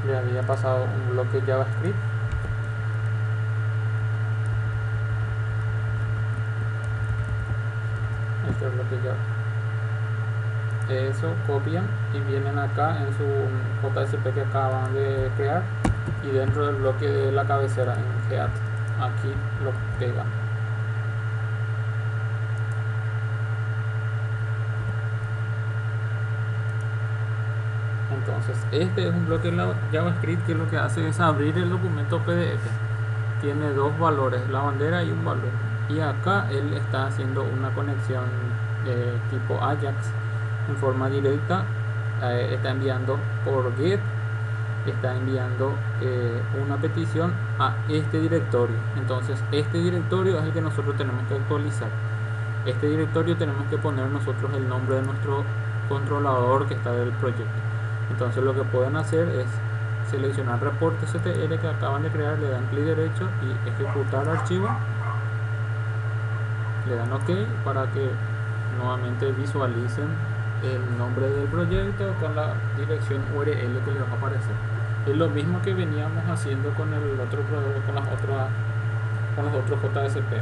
le había pasado un bloque JavaScript. Este bloque Java. eso copian y vienen acá en su JSP que acaban de crear, y dentro del bloque de la cabecera en Geat aquí lo pegan. Entonces este es un bloque de JavaScript que lo que hace es abrir el documento PDF. Tiene dos valores, la bandera y un valor, y acá él está haciendo una conexión tipo Ajax en forma directa. Está enviando por get, está enviando una petición a este directorio. Entonces este directorio es el que nosotros tenemos que actualizar. Este directorio tenemos que poner nosotros el nombre de nuestro controlador que está del proyecto. Entonces lo que pueden hacer es seleccionar reporte CTL que acaban de crear, le dan clic derecho y ejecutar archivo, le dan OK para que nuevamente visualicen el nombre del proyecto con la dirección URL que les va a aparecer. Es lo mismo que veníamos haciendo con el otro con los otros JSP.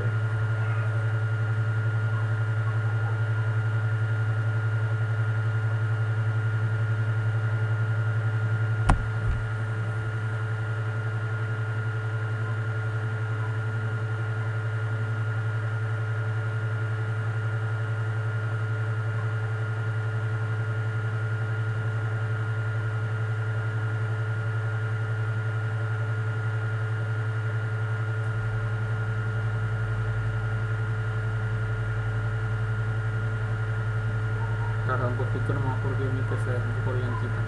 Tarda un poquito nomás porque mi PC es un poco lentita.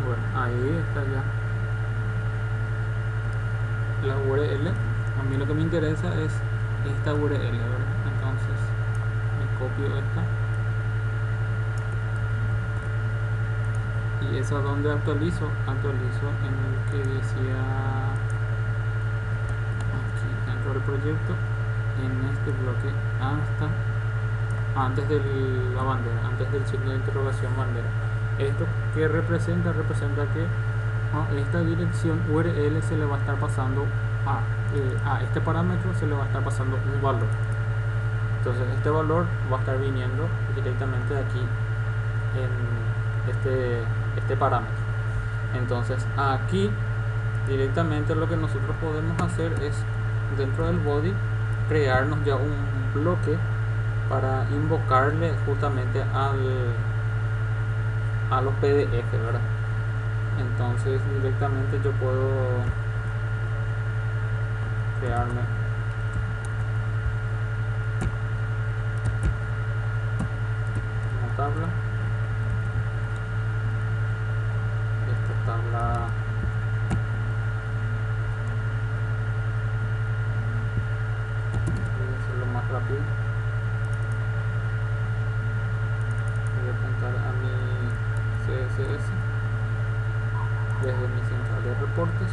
Bueno, ahí está ya la URL. A mí lo que me interesa es esta URL, ¿verdad? Entonces me copio esta y esa donde actualizo en el que decía aquí dentro del proyecto, en este bloque antes de la bandera, antes del signo de interrogación bandera. Esto que representa que esta dirección URL se le va a estar pasando a este parámetro, se le va a estar pasando un valor. Entonces este valor va a estar viniendo directamente de aquí en este parámetro. Entonces aquí directamente lo que nosotros podemos hacer es, dentro del body, crearnos ya un bloque para invocarle justamente a los PDF, ¿verdad? Entonces directamente yo puedo crearme una tabla. Esta tabla voy a hacerlo más rápido. Voy a apuntar a mi CSS desde mi central de reportes.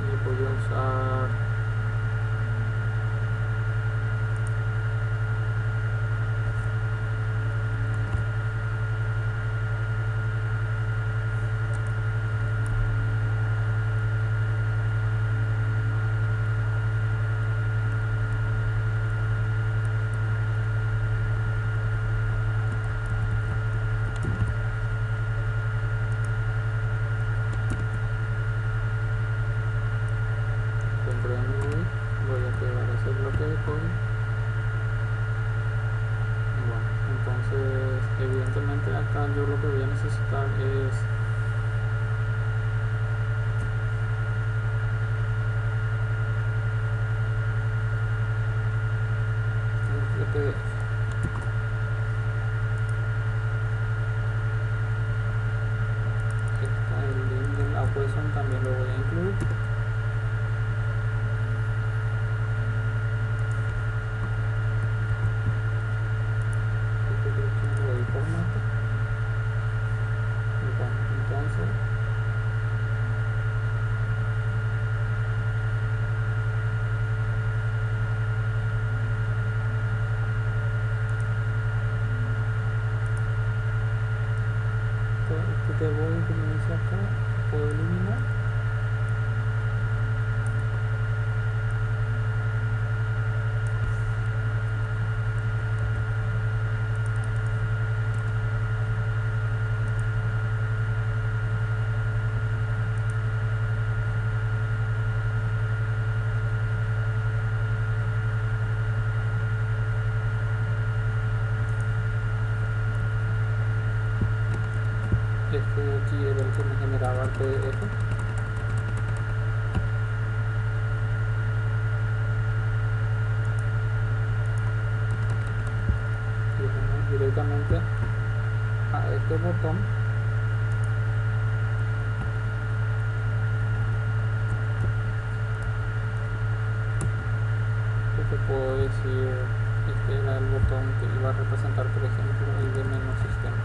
Y voy a usar voy a pegar ese bloque de código. Bueno, entonces evidentemente acá yo lo que voy a necesitar es el PDF. se me generaba el PDF. Y vamos directamente a este botón que te puedo decir, este era el botón que iba a representar, por ejemplo, el de menú sistema.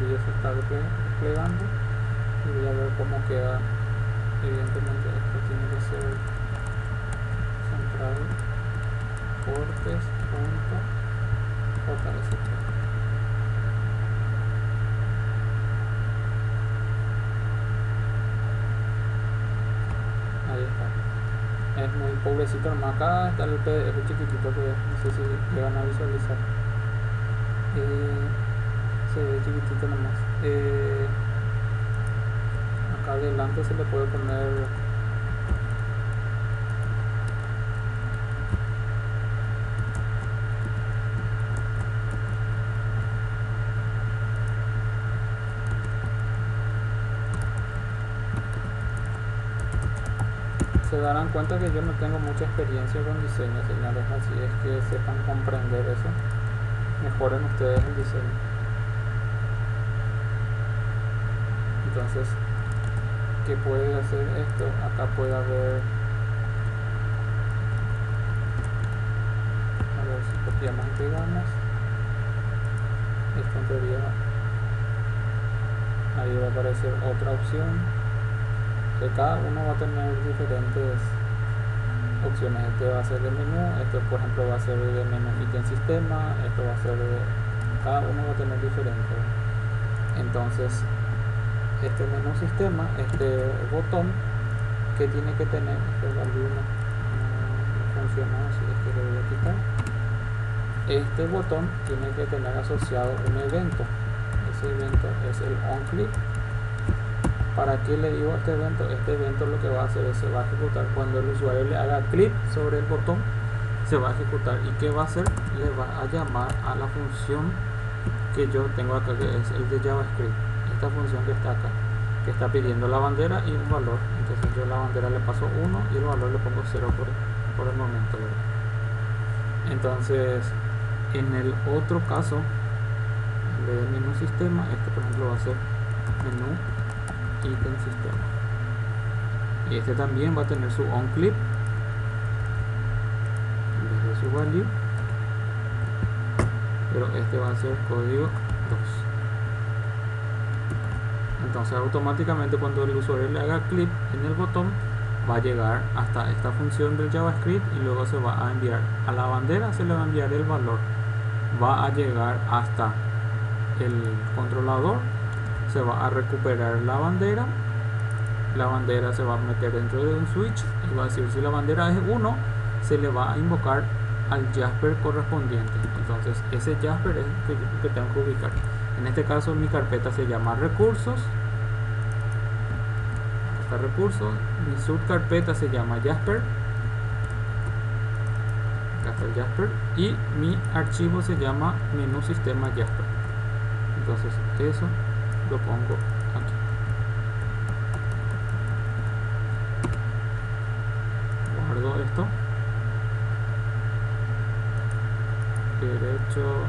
Se está desplegando y voy a ver cómo queda. Evidentemente esto tiene que ser central portes.jsp. Ahí está, es muy pobrecito nomás. Acá está el PDF chiquitito que no sé si llegan a visualizar. Se ve chiquitito nomás. Acá adelante se le puede poner se darán cuenta que yo no tengo mucha experiencia con diseño, señores, así es que sepan comprender eso, mejoren ustedes el diseño. Entonces, ¿qué puede hacer esto? Acá puede haber, a ver si copiamos y pegamos esto, en teoría ahí va a aparecer otra opción, que cada uno va a tener diferentes opciones. Este va a ser de menú, esto por ejemplo va a ser de menú ítem sistema, esto va a ser de, cada uno va a tener diferente. Entonces este menú sistema, este botón que tiene que tener, este value no funcionó, así es que lo voy a quitar. Este botón tiene que tener asociado un evento, ese evento es el onClick. ¿Para qué le digo este evento? Este evento lo que va a hacer es, se va a ejecutar cuando el usuario le haga clic sobre el botón, se va a ejecutar. ¿Y qué va a hacer? Le va a llamar a la función que yo tengo acá, que es el de JavaScript, esta función que está acá, que está pidiendo la bandera y un valor. Entonces yo la bandera le paso 1 y el valor le pongo 0 por el momento, ¿verdad? Entonces en el otro caso de menú sistema, este por ejemplo va a ser menú ítem sistema, y este también va a tener su onClick desde su value, pero este va a ser código 2. Entonces automáticamente cuando el usuario le haga clic en el botón va a llegar hasta esta función del JavaScript y luego se va a enviar a la bandera, se le va a enviar el valor, va a llegar hasta el controlador, se va a recuperar la bandera se va a meter dentro de un switch y va a decir, si la bandera es 1 se le va a invocar al Jasper correspondiente. Entonces ese Jasper es el que tengo que ubicar. En este caso mi carpeta se llama recursos, acá recursos, mi subcarpeta se llama Jasper, acá está el Jasper, y mi archivo se llama menú sistema Jasper. Entonces eso lo pongo aquí. Guardo esto, derecho,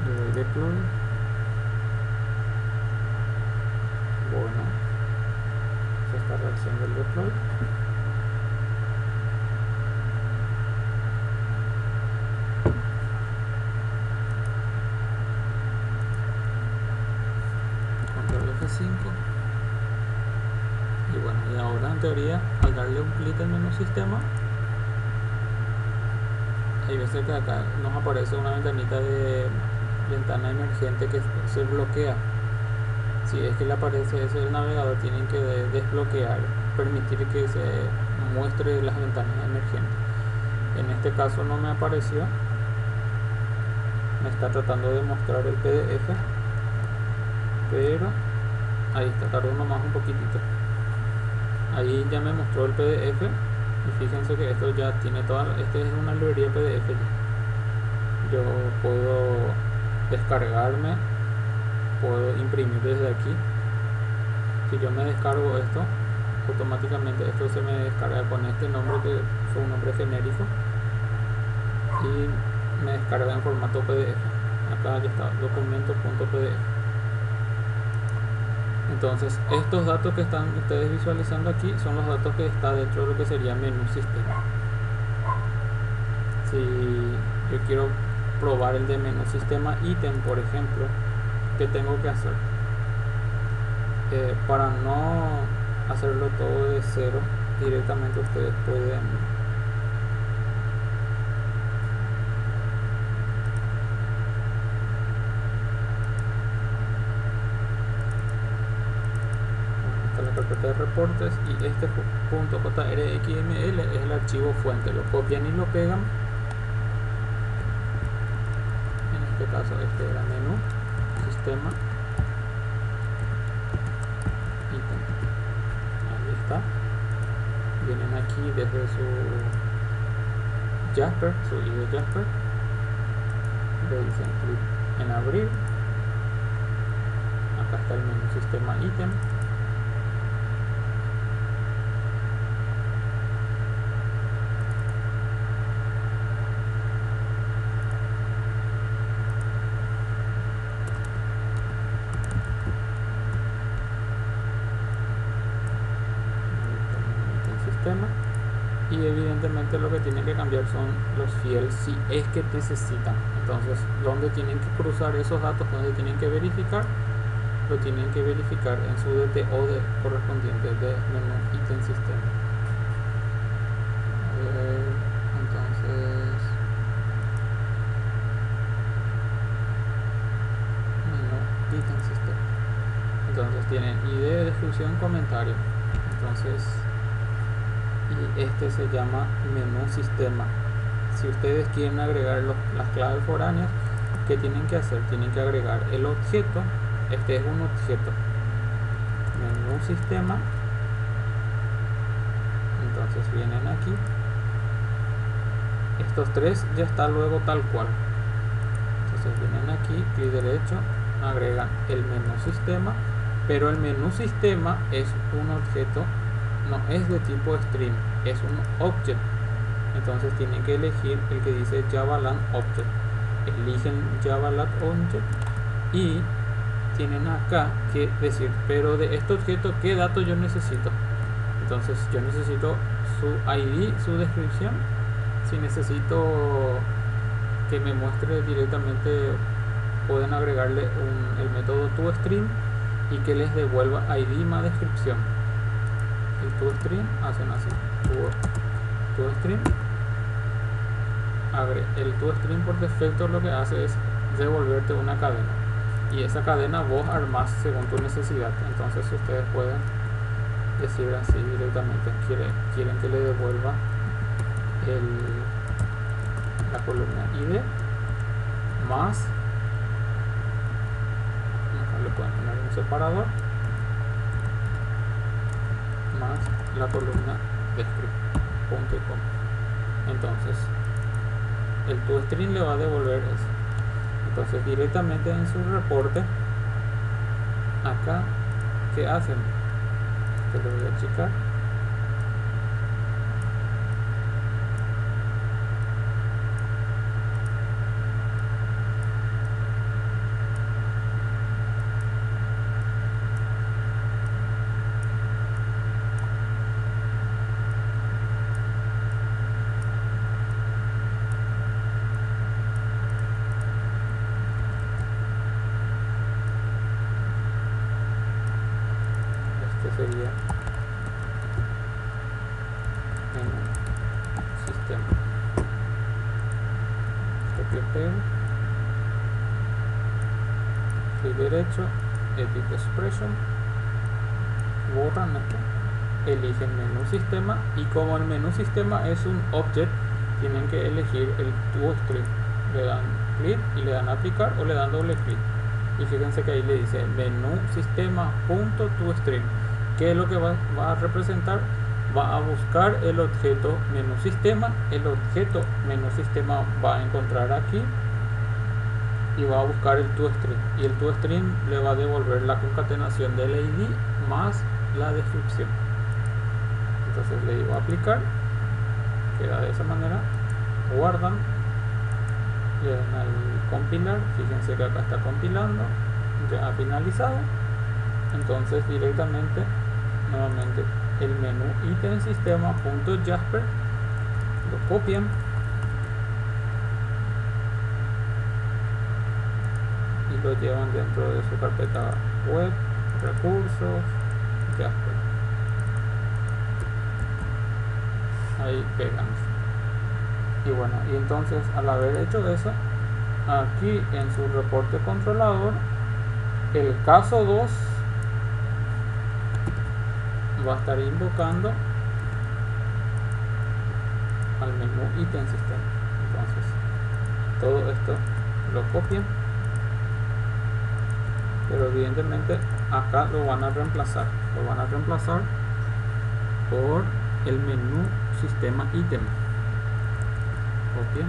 le doy deploy. Bueno, se está realizando el deploy. F5 y bueno, y ahora en teoría al darle un clic al menú sistema, hay veces que acá nos aparece una ventanita de ventana emergente que se bloquea. Si es que le aparece eso, el navegador tiene que desbloquear, permitir que se muestre las ventanas emergentes. En este caso no me apareció, me está tratando de mostrar el PDF. pero ahí está, tardó nomás un poquitito. Ahí ya me mostró el PDF y fíjense que esto ya tiene toda, este es una librería PDF. Yo puedo descargarme, puedo imprimir desde aquí. Si yo me descargo esto, automáticamente esto se me descarga con este nombre, que fue un nombre genérico, y me descarga en formato PDF. Acá ya está, documento.pdf. Entonces estos datos que están ustedes visualizando aquí son los datos que está dentro de lo que sería menú sistema. Si yo quiero probar el de menú sistema ítem, por ejemplo, ¿qué tengo que hacer? Para no hacerlo todo de cero, directamente ustedes pueden la carpeta de reportes, y este .jrxml es el archivo fuente. Lo copian y lo pegan. En este caso este era menú sistema ítem. Ahí está. Vienen aquí desde su Jasper, su ID Jasper, le dicen clic en abrir. Acá está el menú sistema ítem. Y evidentemente lo que tienen que cambiar son los fields si es que necesitan. Entonces, donde tienen que cruzar esos datos, donde tienen que verificar, lo tienen que verificar en su DTO correspondiente de menú ítem sistema. Entonces, menú ítem sistema. Entonces tienen ID, descripción, comentario. Entonces, y este se llama menú sistema. Si ustedes quieren agregar las claves foráneas, ¿qué tienen que hacer? Tienen que agregar el objeto. Este es un objeto, menú sistema. Entonces vienen aquí, estos tres ya está luego tal cual. Entonces vienen aquí, clic derecho, agregan el menú sistema, pero el menú sistema es un objeto, no es de tipo string, es un object. Entonces tienen que elegir el que dice JavaLang Object. Eligen JavaLang Object y tienen acá que decir, pero de este objeto, ¿qué datos yo necesito? Entonces yo necesito su ID, su descripción. Si necesito que me muestre directamente, pueden agregarle el método toString y que les devuelva ID más descripción. El toString hacen así, toString. El toString por defecto lo que hace es devolverte una cadena, y esa cadena vos armás según tu necesidad. Entonces ustedes pueden decir así directamente, quieren que le devuelva la columna ID más, le pueden poner un separador, más la columna descript, punto y coma. Entonces el toString le va a devolver eso. Entonces directamente en su reporte, acá, ¿qué hacen? Te lo voy a checar. Sería menú sistema. Copio, pego, clic derecho, edit expression, borran esto, eligen menú sistema, y como el menú sistema es un object, tienen que elegir el toString. Le dan clic y le dan aplicar, o le dan doble clic. y fíjense que ahí le dice menú sistema punto toString. ¿Qué es lo que va a representar? Va a buscar el objeto menú sistema. El objeto menú sistema va a encontrar aquí y va a buscar el toString, y el toString le va a devolver la concatenación del ID más la descripción. Entonces le digo aplicar, queda de esa manera, guardan, le dan al compilar, fíjense que acá está compilando, ya ha finalizado. Entonces directamente, nuevamente, el menú ítem sistema.jasper lo copian y lo llevan dentro de su carpeta web, recursos, Jasper. Ahí pegan. Y bueno, y entonces al haber hecho eso, aquí en su reporte controlador, el caso 2 va a estar invocando al menú ítem sistema. Entonces todo esto lo copian, pero evidentemente acá lo van a reemplazar por el menú sistema ítem. Copian,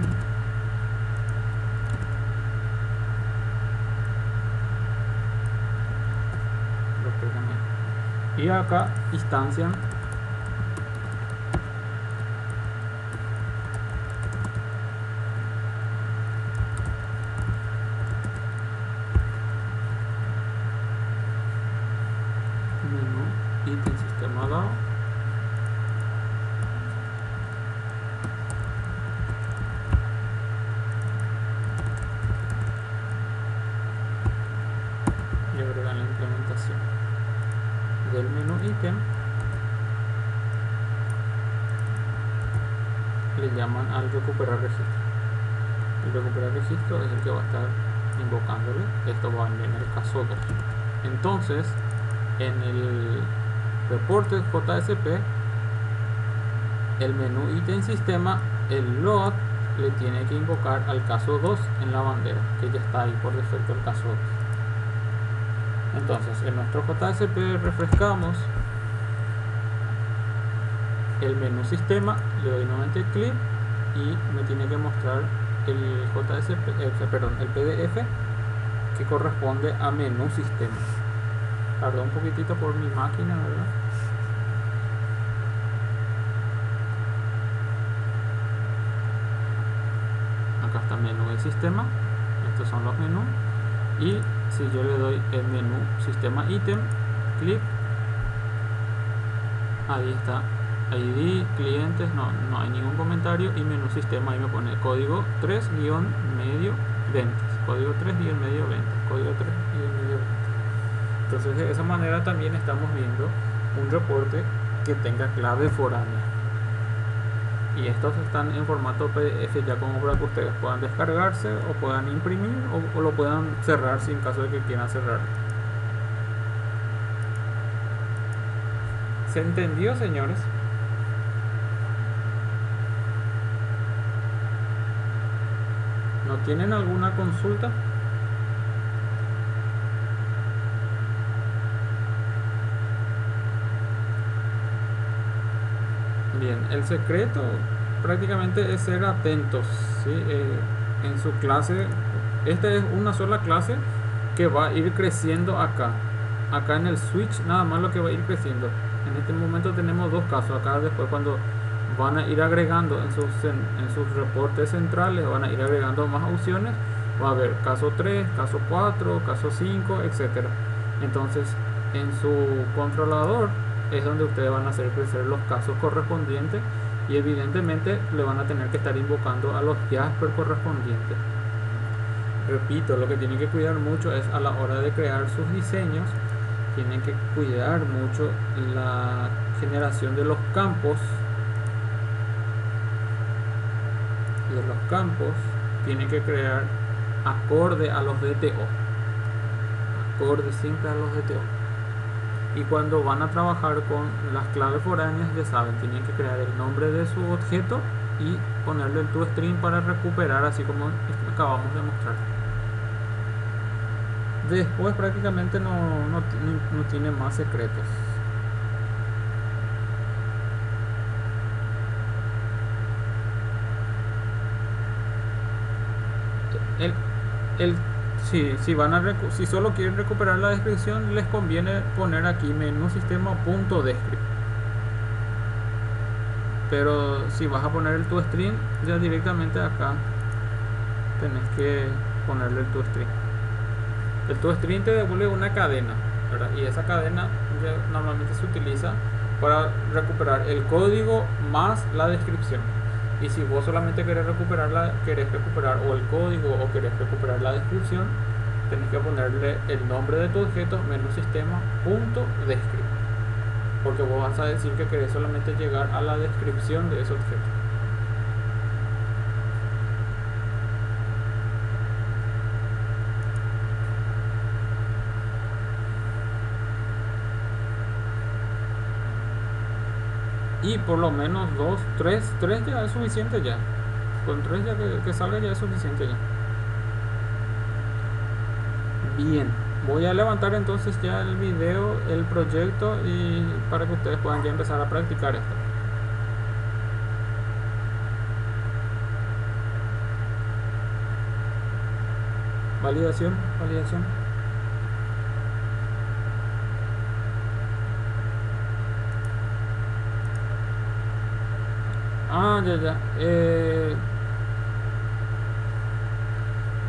lo pegan ahí, y acá instancian menú ítem sistema dado, y agregan la implementación del menú ítem. Le llaman al recuperar registro. El recuperar registro es el que va a estar invocándole. Esto va en el caso 2. Entonces, en el reporte JSP, el menú ítem sistema, el load, le tiene que invocar al caso 2 en la bandera, que ya está ahí por defecto el caso 2. Entonces, en nuestro JSP refrescamos el menú sistema, le doy nuevamente clic y me tiene que mostrar el JSP, el PDF que corresponde a menú sistema. Tardó un poquitito por mi máquina, ¿verdad? Acá está menú del sistema, estos son los menús, y si yo le doy el menú sistema ítem, clic, ahí está, ID, clientes, no hay ningún comentario, y menú sistema, ahí me pone código 3-medio ventas, código 3-medio ventas, código 3-medio ventas. Entonces de esa manera también estamos viendo un reporte que tenga clave foránea, y estos están en formato PDF ya como para que ustedes puedan descargarse o puedan imprimir o lo puedan cerrar si en caso de que quieran cerrar. ¿Se entendió, señores? ¿No tienen alguna consulta? Bien, el secreto prácticamente es ser atentos, ¿sí? En su clase, esta es una sola clase que va a ir creciendo acá en el switch, nada más lo que va a ir creciendo. En este momento tenemos dos casos. Acá después, cuando van a ir agregando en sus reportes centrales, van a ir agregando más opciones, va a haber caso 3, caso 4, caso 5, etcétera. Entonces en su controlador es donde ustedes van a hacer crecer los casos correspondientes, y evidentemente le van a tener que estar invocando a los Jasper correspondientes. Repito, lo que tienen que cuidar mucho es a la hora de crear sus diseños, tienen que cuidar mucho la generación de los campos. Tienen que crear acorde a los DTO, acorde siempre a los DTO. Y cuando van a trabajar con las claves foráneas, ya saben, tienen que crear el nombre de su objeto y ponerle el toString para recuperar, así como acabamos de mostrar. Después prácticamente no tiene más secretos. El, el, si solo quieren recuperar la descripción, les conviene poner aquí menú sistema.descript. Pero si vas a poner el toString, ya directamente acá tenés que ponerle el toString. El toString te devuelve una cadena, ¿verdad? Y esa cadena normalmente se utiliza para recuperar el código más la descripción. Y si vos solamente querés recuperar o el código o querés recuperar la descripción, tenés que ponerle el nombre de tu objeto menú sistema.descript, porque vos vas a decir que querés solamente llegar a la descripción de ese objeto. Y por lo menos 2, 3 ya es suficiente ya. Con 3 ya que salga ya es suficiente ya. Bien, voy a levantar entonces ya el video, el proyecto, y para que ustedes puedan ya empezar a practicar esto. Validación. Ya.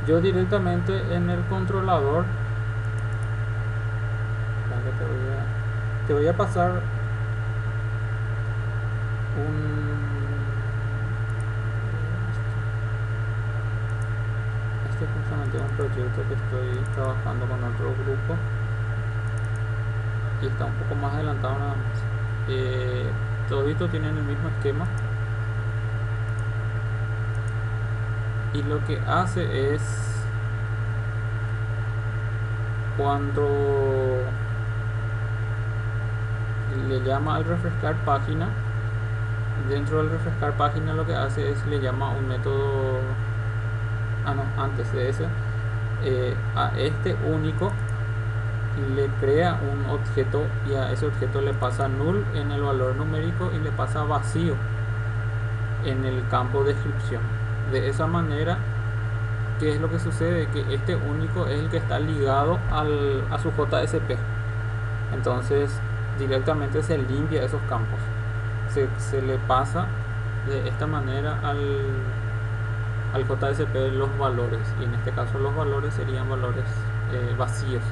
Yo directamente en el controlador, te voy a pasar este es justamente un proyecto que estoy trabajando con otro grupo y está un poco más adelantado nada más. Todito tienen el mismo esquema, y lo que hace es, cuando le llama al refrescar página, dentro del refrescar página lo que hace es le llama un método, antes de ese, a este único le crea un objeto, y a ese objeto le pasa null en el valor numérico y le pasa vacío en el campo descripción. De esa manera, ¿qué es lo que sucede? Que este único es el que está ligado a su JSP. Entonces directamente se limpia esos campos, se le pasa de esta manera al JSP los valores, y en este caso los valores serían valores vacíos.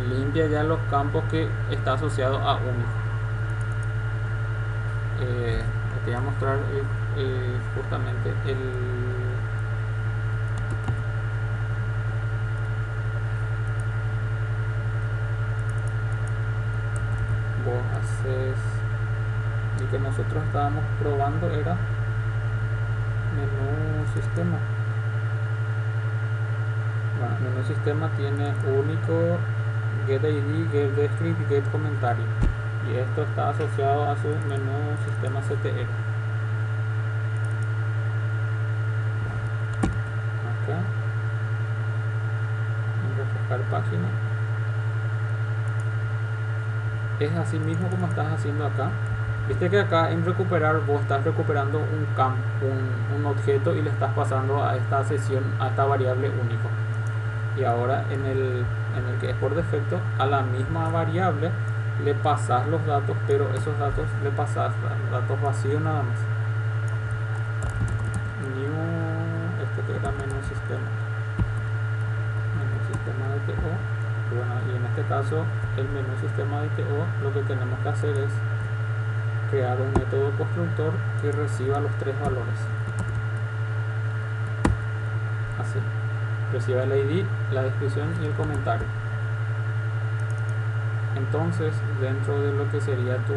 Limpia ya los campos que está asociado a único. Te voy a mostrar justamente vos haces el que nosotros estábamos probando, era menú sistema. Bueno, menú sistema tiene único, get id, get descript y get comentario, y esto está asociado a su menú sistema CTR. Acá en refrescar página es así mismo como estás haciendo acá. Viste que acá en recuperar vos estás recuperando un campo, un objeto, y le estás pasando a esta sesión, a esta variable único. Y ahora en el que es por defecto, a la misma variable le pasas los datos, pero esos datos le pasas datos vacíos nada más. New, que era menú sistema de TO. Bueno, y en este caso el menú sistema de TO, lo que tenemos que hacer es crear un método constructor que reciba los 3 valores. Así, reciba el ID, la descripción y el comentario. Entonces, dentro de lo que sería tu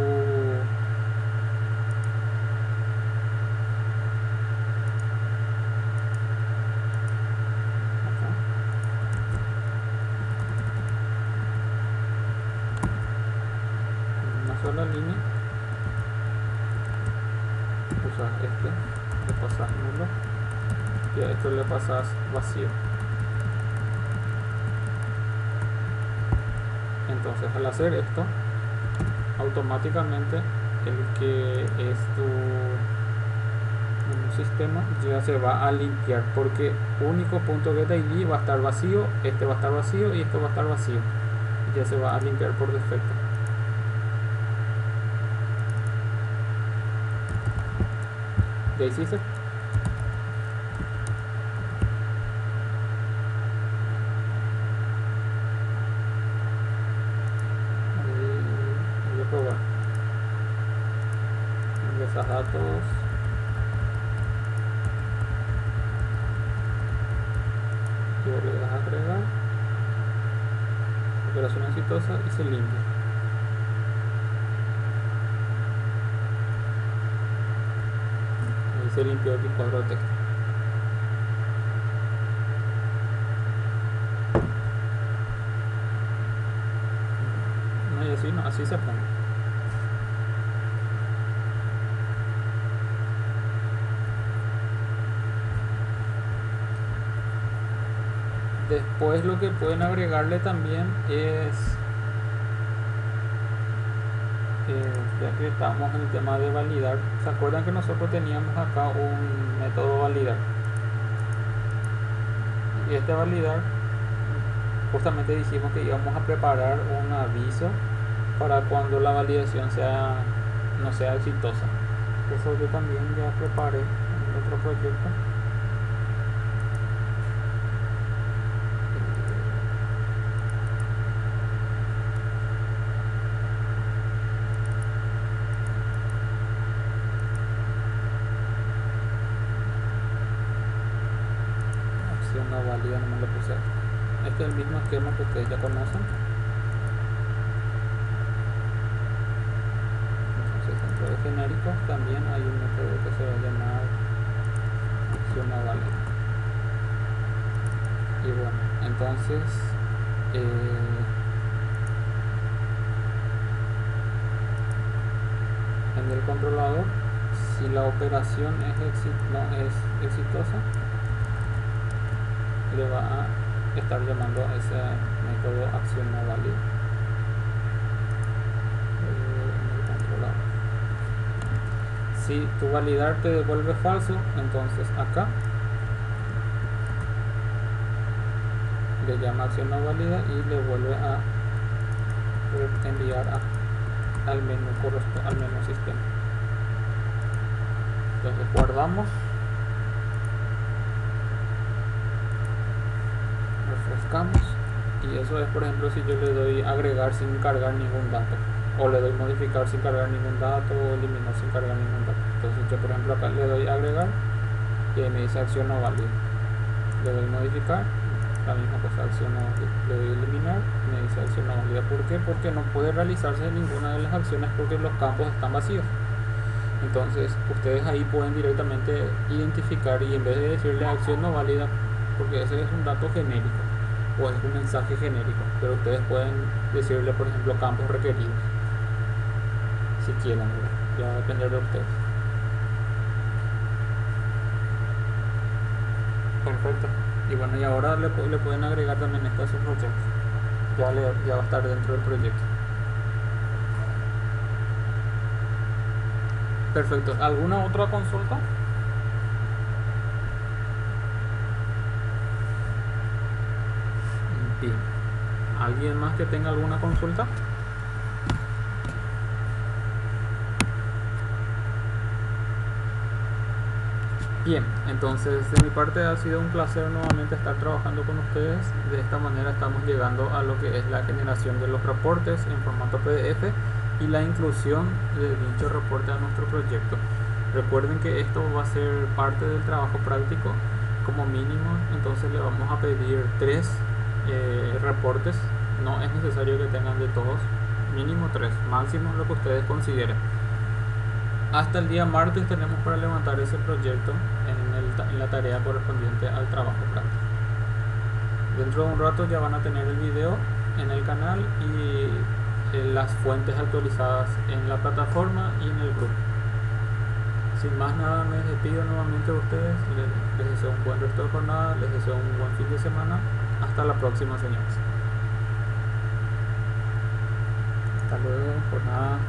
sola línea, usas le pasas nulo, y a esto le pasas vacío. Entonces al hacer esto, automáticamente el que es tu sistema ya se va a limpiar, porque único punto getID va a estar vacío, este va a estar vacío y esto va a estar vacío, y ya se va a limpiar por defecto. ¿Ya hiciste? Voy a probar. Ingresas datos. Luego le das a agregar. Operación exitosa y se limpia. Ahí se limpió el cuadro de texto. No, y así no, así se pone. Después lo que pueden agregarle también es, ya que estamos en el tema de validar, ¿se acuerdan que nosotros teníamos acá un método validar? Y este validar, justamente dijimos que íbamos a preparar un aviso para cuando la validación no sea exitosa. Eso yo también ya preparé en otro proyecto. No valida, no me lo puse. Este es el mismo esquema que ustedes ya conocen. Entonces dentro de genéricos también hay un método que se va a llamar acción no válida. Y bueno, entonces en el controlador, si la operación no es exitosa, le va a estar llamando a ese método acción no válida en el controlador. Si tu validar te devuelve falso, entonces acá le llama acción no válida y le vuelve a enviar al menú sistema. Entonces guardamos, refrescamos, y eso es, por ejemplo, si yo le doy agregar sin cargar ningún dato, o le doy modificar sin cargar ningún dato, o eliminar sin cargar ningún dato. Entonces yo, por ejemplo, acá le doy agregar y me dice acción no válida, le doy modificar, la misma cosa, acción no válida, le doy eliminar, me dice acción no válida. ¿Por qué? Porque no puede realizarse ninguna de las acciones porque los campos están vacíos. Entonces ustedes ahí pueden directamente identificar, y en vez de decirle acción no válida, porque ese es un dato genérico o es un mensaje genérico, pero ustedes pueden decirle, por ejemplo, campos requeridos si quieren, ¿verdad? Ya va a depender de ustedes. Perfecto. Y bueno, y ahora le pueden agregar también esto a su proyecto, ya va a estar dentro del proyecto. Perfecto. ¿Alguna otra consulta? Bien. ¿Alguien más que tenga alguna consulta? Bien, entonces de mi parte ha sido un placer nuevamente estar trabajando con ustedes. De esta manera estamos llegando a lo que es la generación de los reportes en formato PDF y la inclusión de dicho reporte a nuestro proyecto. Recuerden que esto va a ser parte del trabajo práctico como mínimo, entonces le vamos a pedir 3 reportes. No es necesario que tengan de todos, mínimo 3, máximo lo que ustedes consideren. Hasta el día martes tenemos para levantar ese proyecto en la tarea correspondiente al trabajo práctico. Dentro de un rato ya van a tener el video en el canal y las fuentes actualizadas en la plataforma y en el grupo. Sin más nada, me despido nuevamente de ustedes. Les deseo un buen resto de jornada, les deseo un buen fin de semana. Hasta la próxima, señores. Hasta luego, jornada.